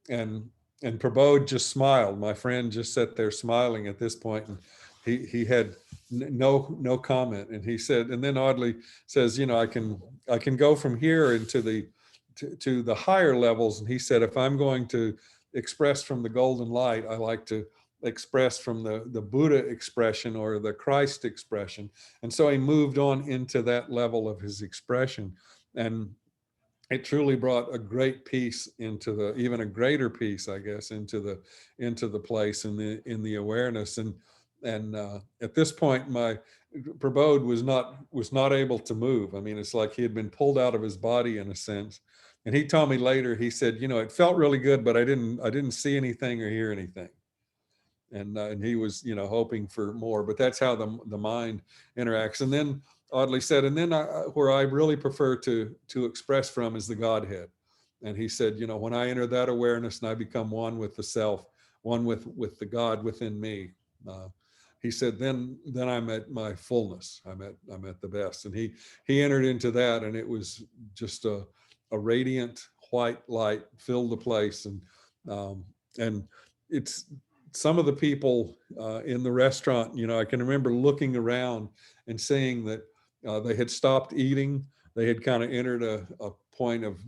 And Prabodh just smiled. My friend just sat there smiling at this point, and he had no comment. And he said, and then Audley says, I can go from here into the higher levels. And he said, if I'm going to express from the golden light, I like to express from the Buddha expression, or the Christ expression. And so he moved on into that level of his expression. And it truly brought a great peace into even a greater peace, I guess, into the place, in the awareness. And at this point, Prabodh was not able to move. I mean, it's like he had been pulled out of his body in a sense. And he told me later, he said, it felt really good, but I didn't see anything or hear anything. And he was, hoping for more, but that's how the mind interacts. And then Audley said, and then where I really prefer to express from is the Godhead. And he said, when I enter that awareness and I become one with the self, one with the God within me, he said, then I'm at my fullness. I'm at the best. And he entered into that, and it was just a radiant white light filled the place. And it's some of the people in the restaurant, I can remember looking around and seeing that they had stopped eating. They had kind of entered a point of,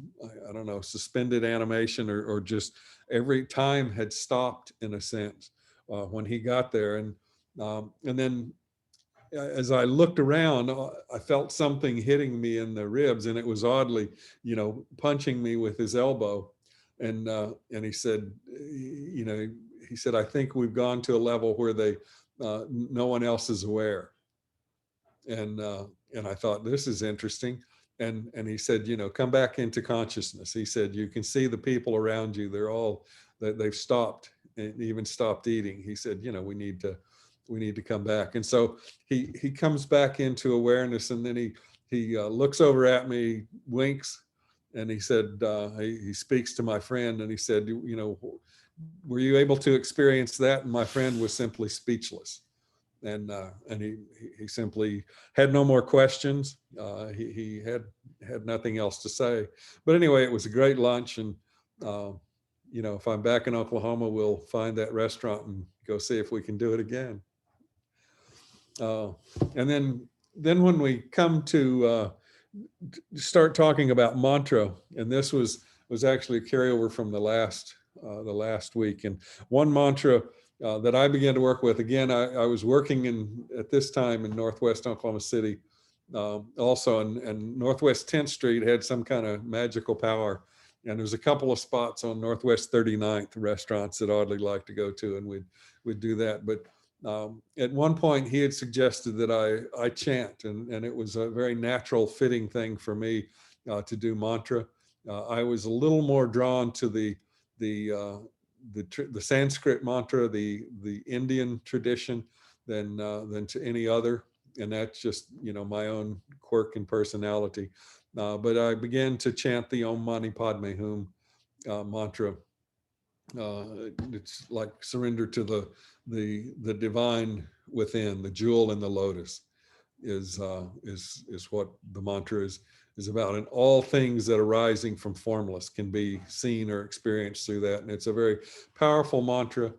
I don't know, suspended animation, or just every time had stopped in a sense when he got there. And then as I looked around, I felt something hitting me in the ribs, and it was Audley, punching me with his elbow. And he said, he said, I think we've gone to a level where no one else is aware. And I thought, this is interesting. And he said, come back into consciousness. He said, you can see the people around you. They've stopped, and even stopped eating. He said, we need to come back. And so he comes back into awareness, and then he looks over at me, winks, and he said, he speaks to my friend, and he said, were you able to experience that? And my friend was simply speechless. And he simply had no more questions. He had nothing else to say. But anyway, it was a great lunch. And, if I'm back in Oklahoma, we'll find that restaurant and go see if we can do it again. And then when we come to start talking about mantra, and this was actually a carryover from the last week. And one mantra that I began to work with, again, I was working at this time in Northwest Oklahoma City, also, and Northwest 10th Street had some kind of magical power. And there's a couple of spots on Northwest 39th, restaurants that Audley liked to go to, and we'd do that. But at one point he had suggested that I chant, and it was a very natural fitting thing for me to do mantra. I was a little more drawn to the Sanskrit mantra, the Indian tradition, than to any other. And that's just, my own quirk and personality. But I began to chant the Om Mani Padme Hum mantra. It's like surrender to the divine within, the jewel in the lotus is what the mantra is about. And all things that are arising from formless can be seen or experienced through that. And it's a very powerful mantra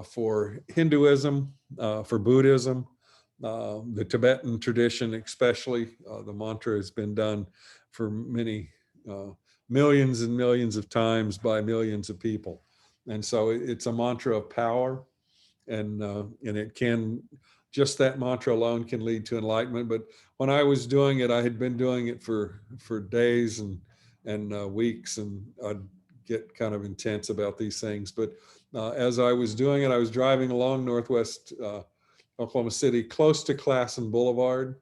for Hinduism, for Buddhism, the Tibetan tradition especially. The mantra has been done for many millions and millions of times by millions of people. And so it's a mantra of power, and it can, just that mantra alone can lead to enlightenment. But when I was doing it, I had been doing it for days and weeks, and I'd get kind of intense about these things. But as I was doing it, I was driving along Northwest Oklahoma City, close to Classen Boulevard,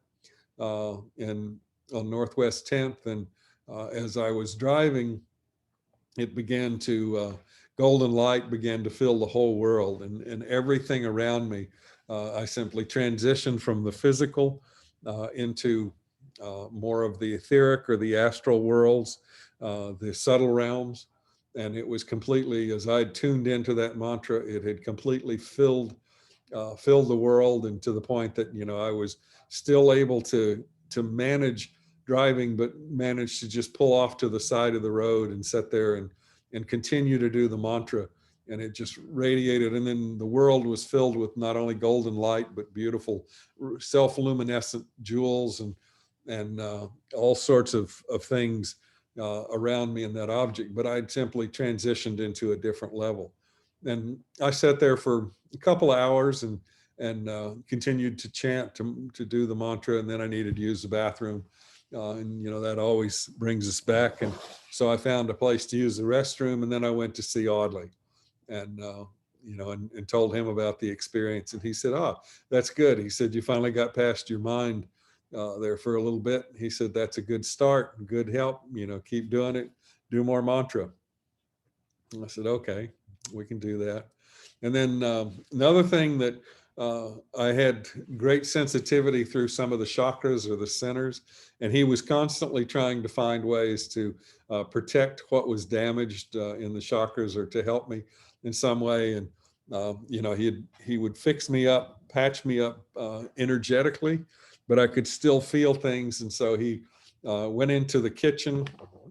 and on Northwest 10th. And as I was driving, it began to, golden light began to fill the whole world, and everything around me. I simply transitioned from the physical into more of the etheric or the astral worlds, the subtle realms. And it was completely, as I tuned into that mantra, it had completely filled the world, and to the point that, I was still able to manage driving, but managed to just pull off to the side of the road and sit there and continue to do the mantra. And it just radiated. And then the world was filled with not only golden light, but beautiful self-luminescent jewels and all sorts of things around me in that object. But I'd simply transitioned into a different level. And I sat there for a couple of hours and continued to chant, to do the mantra. And then I needed to use the bathroom. And that always brings us back. And so I found a place to use the restroom, and then I went to see Audley. And and told him about the experience. And he said, "Ah, that's good." He said, "You finally got past your mind there for a little bit." He said, "That's a good start, good help. Keep doing it. Do more mantra." And I said, "Okay, we can do that." And then another thing that I had great sensitivity through some of the chakras or the centers, and he was constantly trying to find ways to protect what was damaged in the chakras, or to help me in some way. And he would fix me up, patch me up energetically, but I could still feel things. And so he went into the kitchen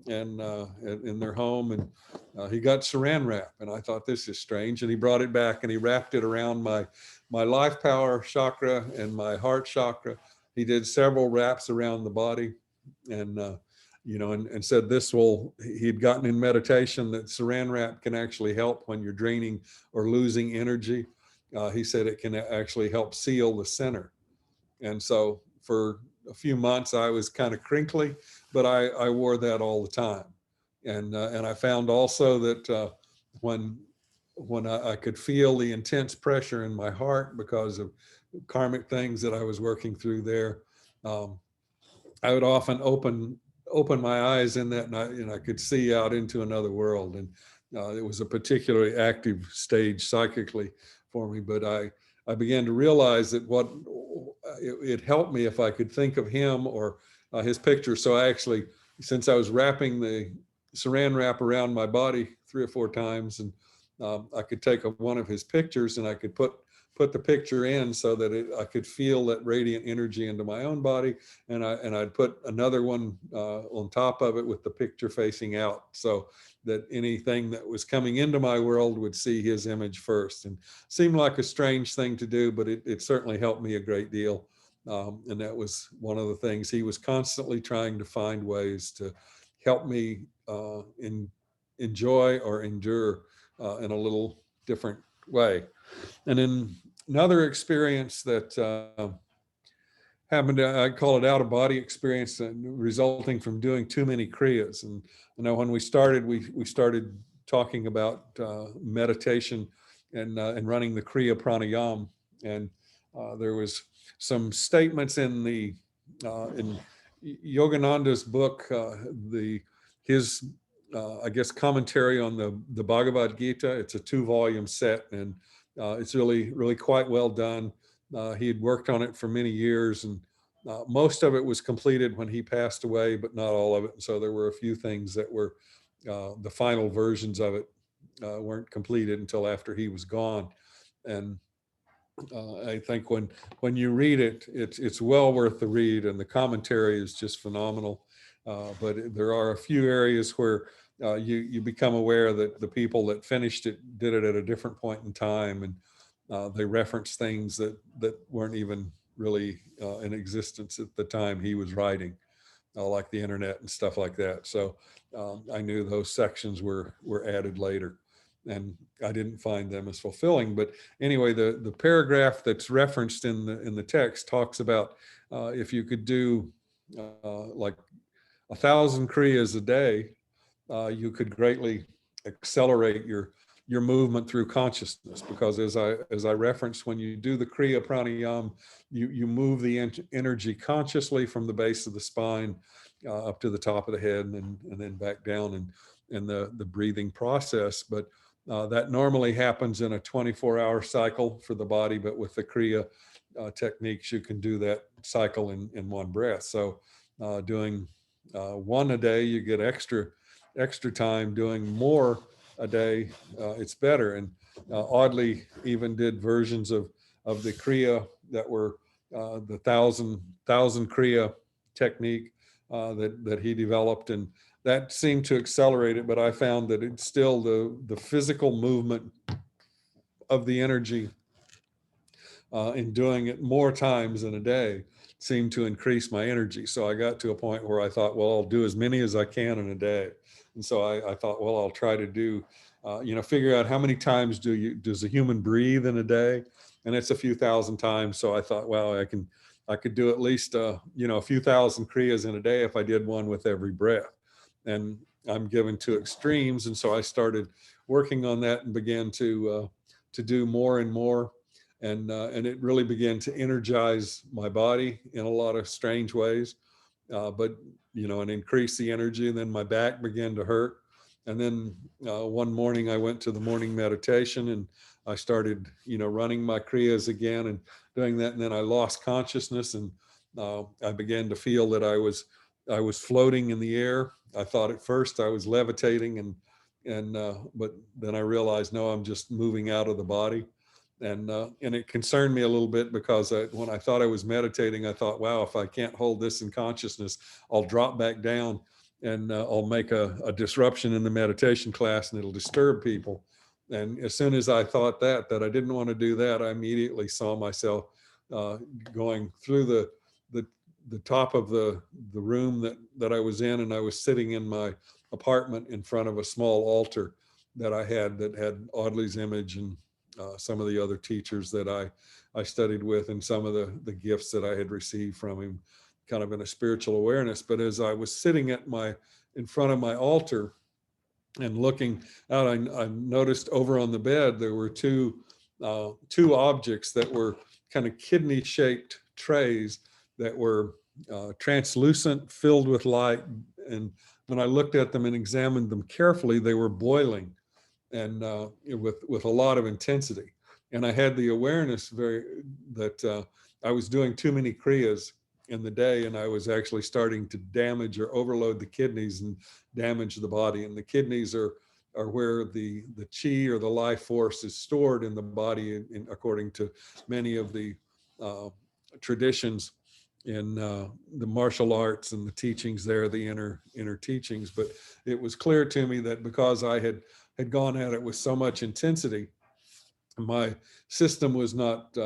and in their home, and he got saran wrap, and I thought, this is strange. And he brought it back and he wrapped it around my life power chakra and my heart chakra. He did several wraps around the body, and and said he'd gotten in meditation that saran wrap can actually help when you're draining or losing energy. He said it can actually help seal the center. And so for a few months I was kind of crinkly, but I wore that all the time. And I found also that when I could feel the intense pressure in my heart because of karmic things that I was working through there, I would often open my eyes in that night, and I could see out into another world. And it was a particularly active stage psychically for me. But I began to realize that it helped me if I could think of him or his picture. So I actually, since I was wrapping the saran wrap around my body 3 or 4 times, and I could take one of his pictures and I could put the picture in so that I could feel that radiant energy into my own body. And I'd put another one on top of it with the picture facing out, so that anything that was coming into my world would see his image first. And seemed like a strange thing to do, but it certainly helped me a great deal. And that was one of the things. He was constantly trying to find ways to help me enjoy or endure in a little different way. And then another experience that happened, I call it out of body experience, resulting from doing too many kriyas. And when we started, we started talking about meditation and running the kriya pranayam. And there was some statements in in Yogananda's book, his I guess commentary on the Bhagavad Gita. It's a 2-volume set, and it's really quite well done. He had worked on it for many years, and most of it was completed when he passed away, but not all of it. And so there were a few things that were the final versions of it weren't completed until after he was gone. And I think when you read it, it's well worth the read, and the commentary is just phenomenal. But there are a few areas where you become aware that the people that finished it did it at a different point in time, and they reference things that weren't even really in existence at the time he was writing, like the internet and stuff like that. So I knew those sections were added later, and I didn't find them as fulfilling. But anyway, the paragraph that's referenced in the text talks about if you could do like 1,000 kriyas a day, you could greatly accelerate your movement through consciousness. Because as I referenced, when you do the kriya pranayam, you move the energy consciously from the base of the spine up to the top of the head, and then back down, and the breathing process. But that normally happens in a 24-hour cycle for the body, but with the kriya techniques, you can do that cycle in one breath. So doing one a day, you get extra time. Doing more a day, it's better. And Audley even did versions of the kriya that were the thousand kriya technique that he developed, and that seemed to accelerate it. But I found that it's still the physical movement of the energy in doing it more times in a day seemed to increase my energy. So I got to a point where I thought, well, I'll do as many as I can in a day. And so I thought, well, I'll try to do, figure out how many times does a human breathe in a day? And it's a few thousand times. So I thought, well, I could do at least, a few thousand kriyas in a day if I did one with every breath. And I'm given to extremes. And so I started working on that and began to to do more and more. And it really began to energize my body in a lot of strange ways, but, and increase the energy. And then my back began to hurt. And then one morning I went to the morning meditation, and I started, running my Kriyas again and doing that. And then I lost consciousness, and I began to feel that I was floating in the air. I thought at first I was levitating, but then I realized, no, I'm just moving out of the body. And it concerned me a little bit, because when I thought I was meditating, I thought, wow, if I can't hold this in consciousness, I'll drop back down, and I'll make a disruption in the meditation class, and it'll disturb people. And as soon as I thought that I didn't want to do that, I immediately saw myself going through the top of the room that I was in, and I was sitting in my apartment in front of a small altar that I had that had Audley's image, and some of the other teachers that I studied with, and some of the gifts that I had received from him, kind of in a spiritual awareness. But as I was sitting in front of my altar and looking out, I noticed over on the bed there were two objects that were kind of kidney-shaped trays that were translucent, filled with light. And when I looked at them and examined them carefully, they were boiling, and with a lot of intensity. And I had the awareness that I was doing too many Kriyas in the day, and I was actually starting to damage or overload the kidneys and damage the body. And the kidneys are where the chi, or the life force, is stored in the body, according to many of the traditions in the martial arts and the teachings there, the inner teachings. But it was clear to me that because I had gone at it with so much intensity, my system was not,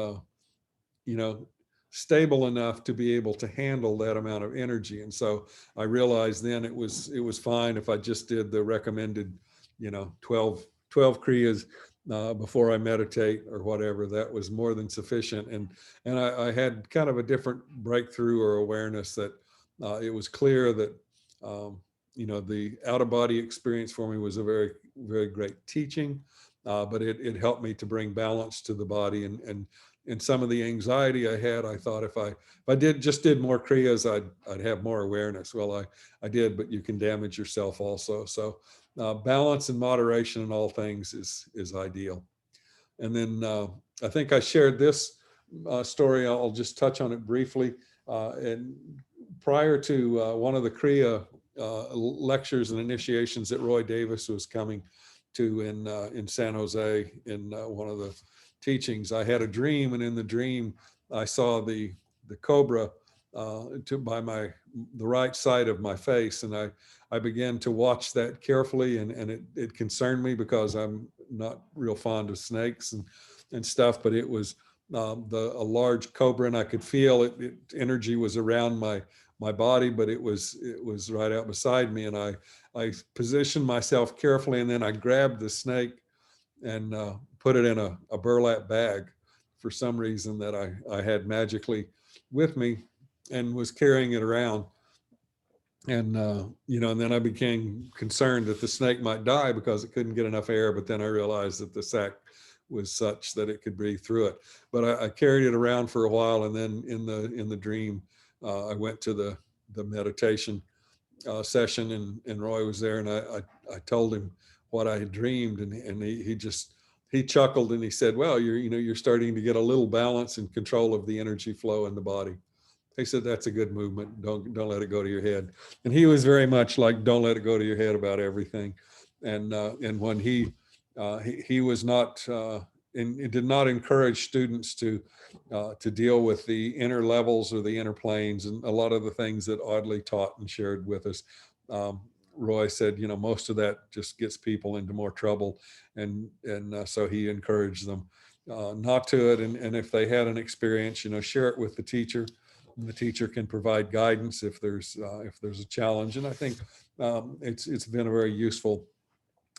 stable enough to be able to handle that amount of energy. And so I realized then it was fine if I just did the recommended, 12 Kriyas before I meditate or whatever. That was more than sufficient. And I had kind of a different breakthrough or awareness that it was clear that, the out-of-body experience for me was a very, very great teaching, but it helped me to bring balance to the body. And some of the anxiety I had, I thought if I did more Kriyas, I'd have more awareness. Well, I did, but you can damage yourself also. So balance and moderation in all things is ideal. And then I think I shared this story. I'll just touch on it briefly. And prior to one of the Kriya lectures and initiations that Roy Davis was coming to in San Jose, in one of the teachings, I had a dream, and in the dream I saw the cobra by the right side of my face, and I began to watch that carefully, and it concerned me because I'm not real fond of snakes and stuff, but it was a large cobra, and I could feel it energy was around my body, but it was right out beside me, and I positioned myself carefully, and then I grabbed the snake and put it in a burlap bag for some reason that I had magically with me, and was carrying it around. And, and then I became concerned that the snake might die because it couldn't get enough air. But then I realized that the sac was such that it could breathe through it. But I carried it around for a while. And then in the dream, I went to the meditation session, and Roy was there, and I told him what I had dreamed, and he chuckled, and he said, well, you're starting to get a little balance and control of the energy flow in the body. He said, that's a good movement. Don't let it go to your head. And he was very much like, don't let it go to your head about everything. And when he was not, and it did not encourage students to deal with the inner levels or the inner planes, and a lot of the things that Audley taught and shared with us. Roy said, most of that just gets people into more trouble. And so he encouraged them not to it. And if they had an experience, share it with the teacher. And the teacher can provide guidance if there's a challenge. And I think it's been a very useful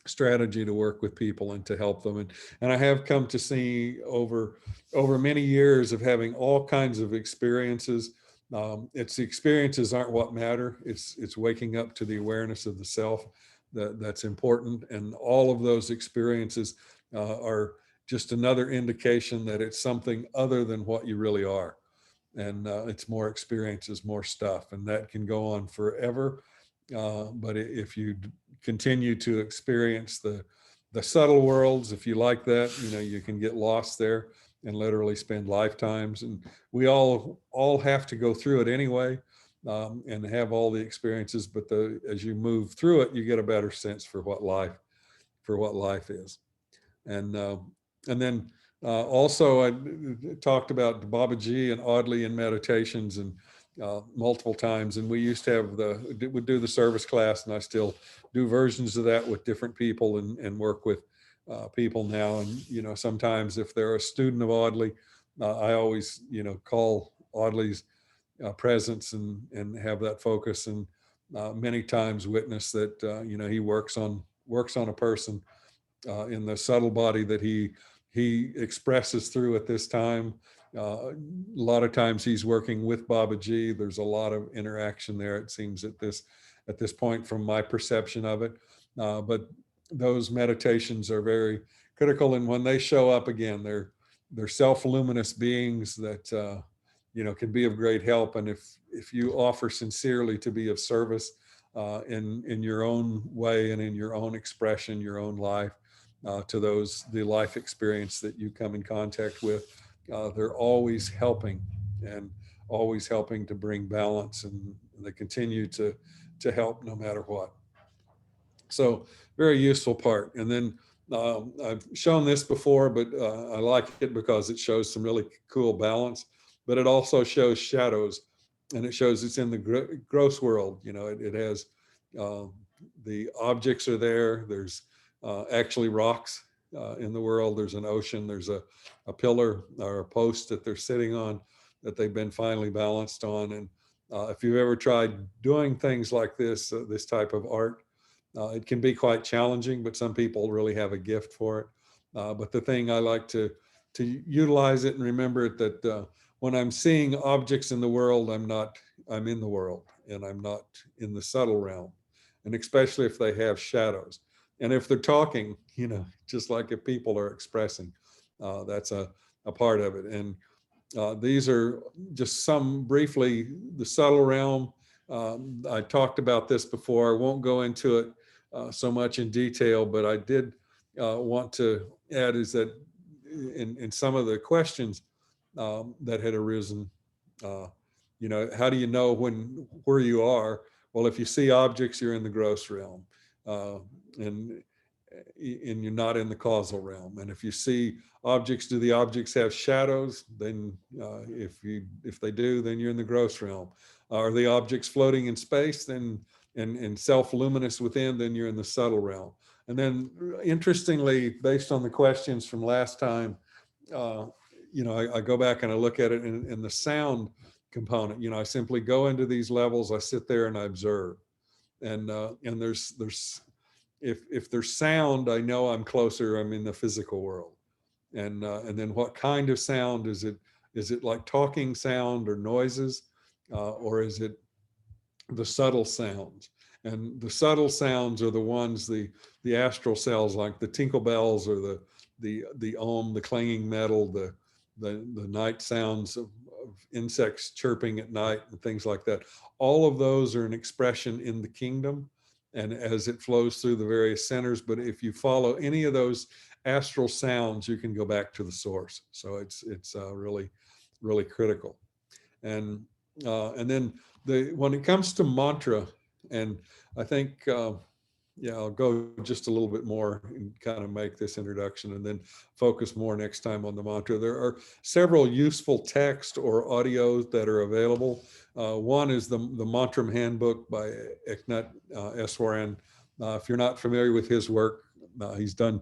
strategy to work with people and to help them. And I have come to see over many years of having all kinds of experiences. It's the experiences aren't what matter. It's waking up to the awareness of the self that's important. And all of those experiences are just another indication that it's something other than what you really are. And it's more experiences, more stuff, and that can go on forever. But if you continue to experience the subtle worlds, if you like that, you can get lost there and literally spend lifetimes. And we all have to go through it anyway, and have all the experiences. But as you move through it, you get a better sense for what life is. And then also I talked about Babaji and Audley in meditations, and multiple times. And we used to have would do the service class, and I still do versions of that with different people, and work with people now. And, sometimes if they're a student of Audley, I always, call Audley's presence and have that focus. And many times witness that, he works on a person in the subtle body that he expresses through at this time. A lot of times he's working with Babaji. There's a lot of interaction there, it seems, at this point, from my perception of it. But those meditations are very critical. And when they show up again, they're self-luminous beings that can be of great help. And if you offer sincerely to be of service in your own way and in your own expression, your own life, to the life experience that you come in contact with, they're always helping, and always helping to bring balance, and they continue to help no matter what. So very useful part. And then I've shown this before, but I like it because it shows some really cool balance, but it also shows shadows, and it shows it's in the gross world. It has the objects are there. There's actually rocks in the world. There's an ocean. There's a pillar or a post that they're sitting on, that they've been finely balanced on. And if you've ever tried doing things like this, this type of art, it can be quite challenging, but some people really have a gift for it. But the thing I like to utilize it and remember it, that when I'm seeing objects in the world, I'm in the world, and I'm not in the subtle realm. And especially if they have shadows. And if they're talking, just like if people are expressing, that's a part of it. And these are just some briefly, the subtle realm. I talked about this before. I won't go into it so much in detail, but I did want to add is that in some of the questions that had arisen, how do you know where you are? Well, if you see objects, you're in the gross realm, and you're not in the causal realm. And if you see objects, do the objects have shadows? Then if they do, then you're in the gross realm. Are the objects floating in space? Then and self-luminous within, then you're in the subtle realm. And then interestingly, based on the questions from last time, I go back and I look at it in the sound component. I simply go into these levels, I sit there and I observe. And there's if there's sound, I know I'm closer, I'm in the physical world. And then what kind of sound is it? Is it like talking sound or noises, or is it the subtle sounds? And the subtle sounds are the ones, the astral cells, like the tinkle bells, or the om, the clanging metal, the night sounds of insects chirping at night and things like that. All of those are an expression in the kingdom, and as it flows through the various centers. But if you follow any of those astral sounds, you can go back to the source. So it's really, really critical. And then when it comes to mantra, and I think I'll go just a little bit more and kind of make this introduction, and then focus more next time on the mantra. There are several useful text or audios that are available. One is the Mantra Handbook by Eknath Eswaran. If you're not familiar with his work, he's done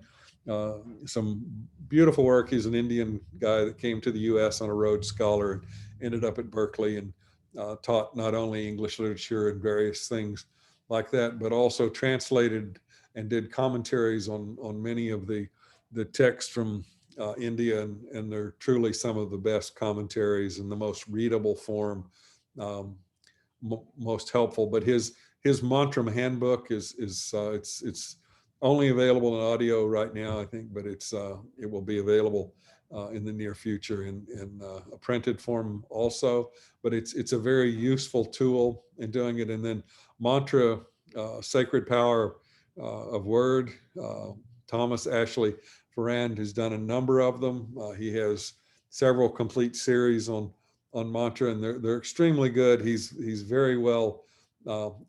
some beautiful work. He's an Indian guy that came to the US on a Rhodes Scholar and ended up at Berkeley, and taught not only English literature and various things like that, but also translated and did commentaries on many of the texts from India, and they're truly some of the best commentaries in the most readable form, most helpful. But his mantra handbook is it's only available in audio right now, I think, but it will be available in the near future in a printed form also. But it's a very useful tool in doing it. And then mantra, sacred power of word. Thomas Ashley Farrand has done a number of them. He has several complete series on mantra, and they're extremely good. He's very well,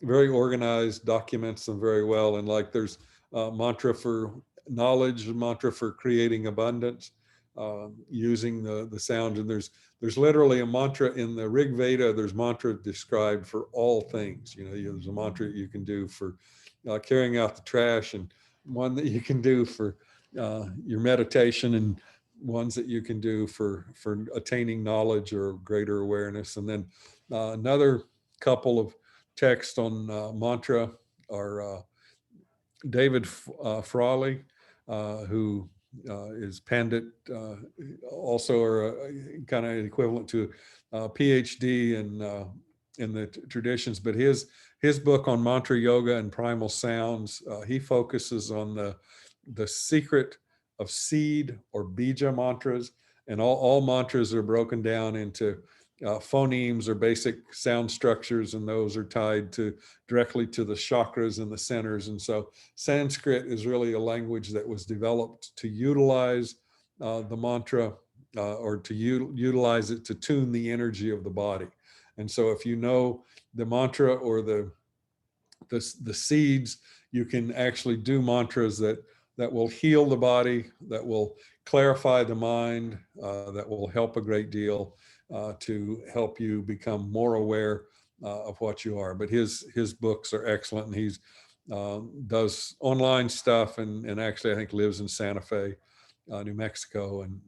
very organized, documents them very well. And like there's mantra for knowledge, mantra for creating abundance, using the sound. And there's literally a mantra in the Rig Veda. There's mantra described for all things. There's a mantra you can do for carrying out the trash, and one that you can do for your meditation, and ones that you can do for attaining knowledge or greater awareness. And then another couple of texts on mantra are David Frawley, who is Pandit, also are kind of equivalent to PhD in the traditions. But his book on mantra yoga and primal sounds, he focuses on the secret of seed or bija mantras, and all mantras are broken down into phonemes or basic sound structures, and those are tied directly to the chakras and the centers. And so Sanskrit is really a language that was developed to utilize the mantra, or to utilize it to tune the energy of the body. And so if you know the mantra or the seeds, you can actually do mantras that will heal the body, that will clarify the mind, that will help a great deal to help you become more aware of what you are. But his books are excellent, and he's does online stuff, and actually I think lives in Santa Fe, New Mexico. And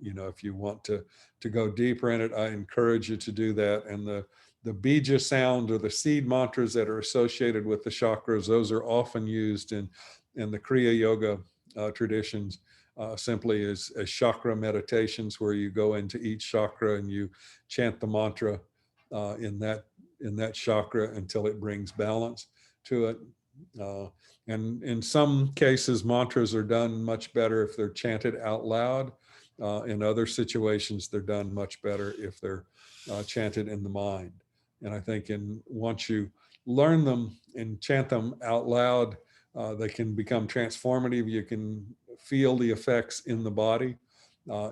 if you want to go deeper in it, I encourage you to do that. And the bija sound, or the seed mantras that are associated with the chakras, those are often used in the Kriya Yoga traditions, simply as chakra meditations, where you go into each chakra and you chant the mantra in that chakra until it brings balance to it. And in some cases, mantras are done much better if they're chanted out loud. In other situations, they're done much better if they're chanted in the mind. And I think once you learn them and chant them out loud, they can become transformative. You can feel the effects in the body,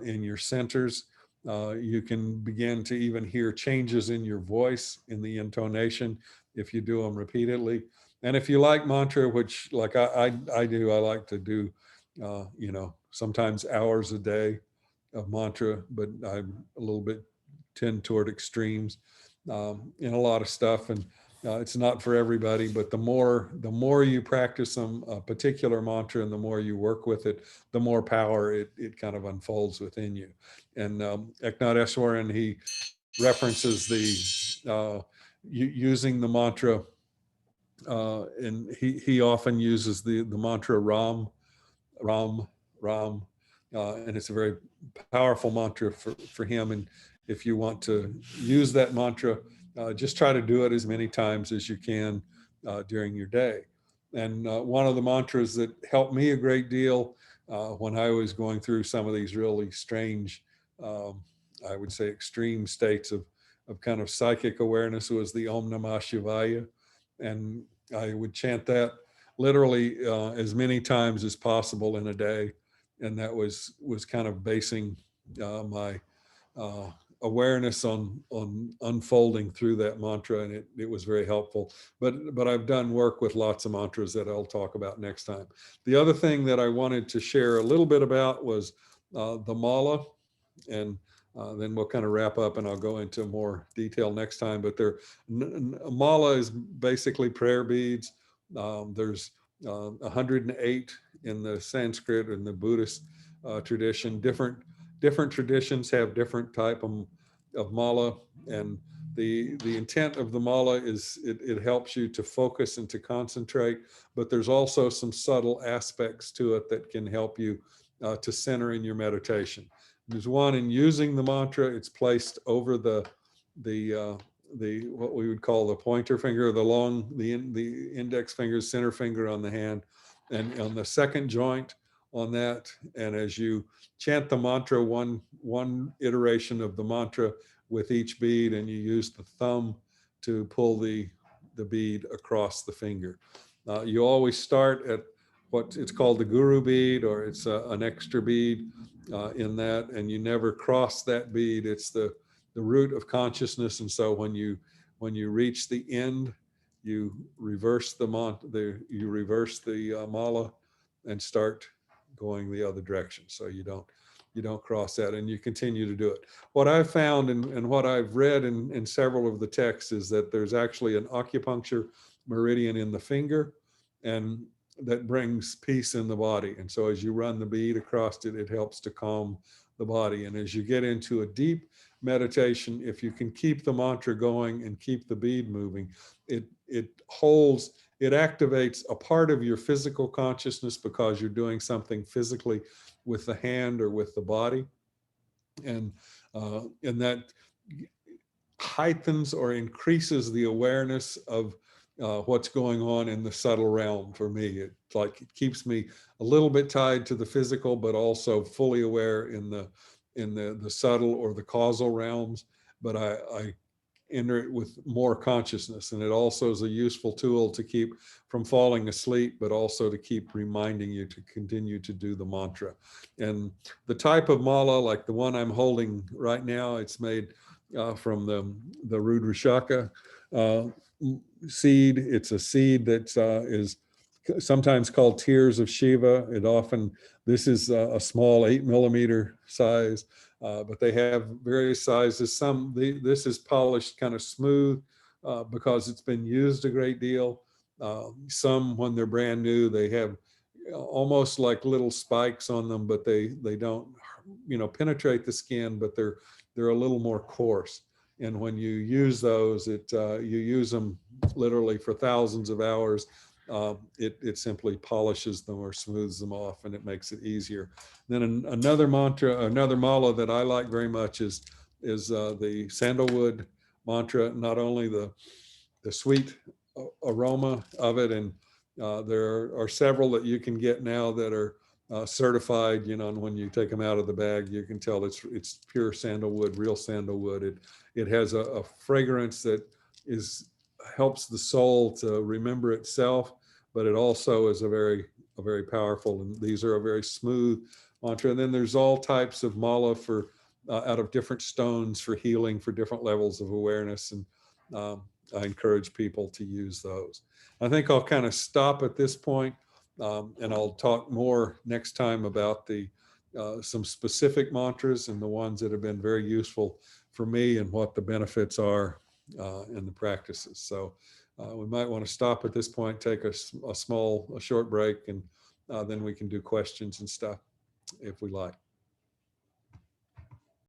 in your centers. You can begin to even hear changes in your voice, in the intonation, if you do them repeatedly. And if you like mantra, which like I do, I like to do, sometimes hours a day of mantra, but I'm a little bit tend toward extremes in a lot of stuff. And it's not for everybody, but the more you practice a particular mantra, and the more you work with it, the more power it kind of unfolds within you. And Eknath Easwaran, he references the using the mantra, and he often uses the mantra Ram, Ram, Ram, and it's a very powerful mantra for him. And if you want to use that mantra, just try to do it as many times as you can during your day. And one of the mantras that helped me a great deal when I was going through some of these really strange, I would say extreme states of kind of psychic awareness, was the Om Namah Shivaya. And I would chant that literally as many times as possible in a day. And that was kind of basing my awareness on unfolding through that mantra, and it was very helpful. But I've done work with lots of mantras that I'll talk about next time. The other thing that I wanted to share a little bit about was the mala, and then we'll kind of wrap up, and I'll go into more detail next time. But mala is basically prayer beads. There's 108 in the Sanskrit and the Buddhist tradition. Different traditions have different type of mala, and the intent of the mala is it helps you to focus and to concentrate, but there's also some subtle aspects to it that can help you to center in your meditation. There's one in using the mantra. It's placed over the what we would call the pointer finger, the index finger, center finger on the hand, and on the second joint on that. And as you chant the mantra, one iteration of the mantra with each bead, and you use the thumb to pull the bead across the finger. You always start at what it's called the guru bead, or it's an extra bead in that, and you never cross that bead. It's the root of consciousness. And so when you reach the end, you reverse the mala and start going the other direction. So you don't cross that, and you continue to do it. What I've found and what I've read in several of the texts is that there's actually an acupuncture meridian in the finger, and that brings peace in the body. And so as you run the bead across it, it helps to calm the body. And as you get into a deep meditation, if you can keep the mantra going and keep the bead moving, it activates a part of your physical consciousness because you're doing something physically with the hand or with the body. And that heightens or increases the awareness of what's going on in the subtle realm for me. It keeps me a little bit tied to the physical, but also fully aware in the subtle or the causal realms. But I enter it with more consciousness, and it also is a useful tool to keep from falling asleep, but also to keep reminding you to continue to do the mantra. And the type of mala, like the one I'm holding right now, it's made from the Rudrashaka seed. It's a seed that is sometimes called Tears of Shiva. This is a small 8 millimeter size, but they have various sizes. This is polished kind of smooth because it's been used a great deal. Some, when they're brand new, they have almost like little spikes on them, but they don't, penetrate the skin, but they're a little more coarse. And when you use those, you use them literally for thousands of hours. It simply polishes them or smooths them off, and it makes it easier. Then another mala that I like very much is the Sandalwood Mantra. Not only the sweet aroma of it, and there are several that you can get now that are certified. And when you take them out of the bag, you can tell it's pure sandalwood, real sandalwood. It has a fragrance that helps the soul to remember itself, but it also is a very powerful, and these are a very smooth mantra. And then there's all types of mala for out of different stones for healing, for different levels of awareness. And I encourage people to use those. I think I'll kind of stop at this point, and I'll talk more next time about some specific mantras and the ones that have been very useful for me and what the benefits are in the practices. So we might want to stop at this point, take a short break, and then we can do questions and stuff if we like.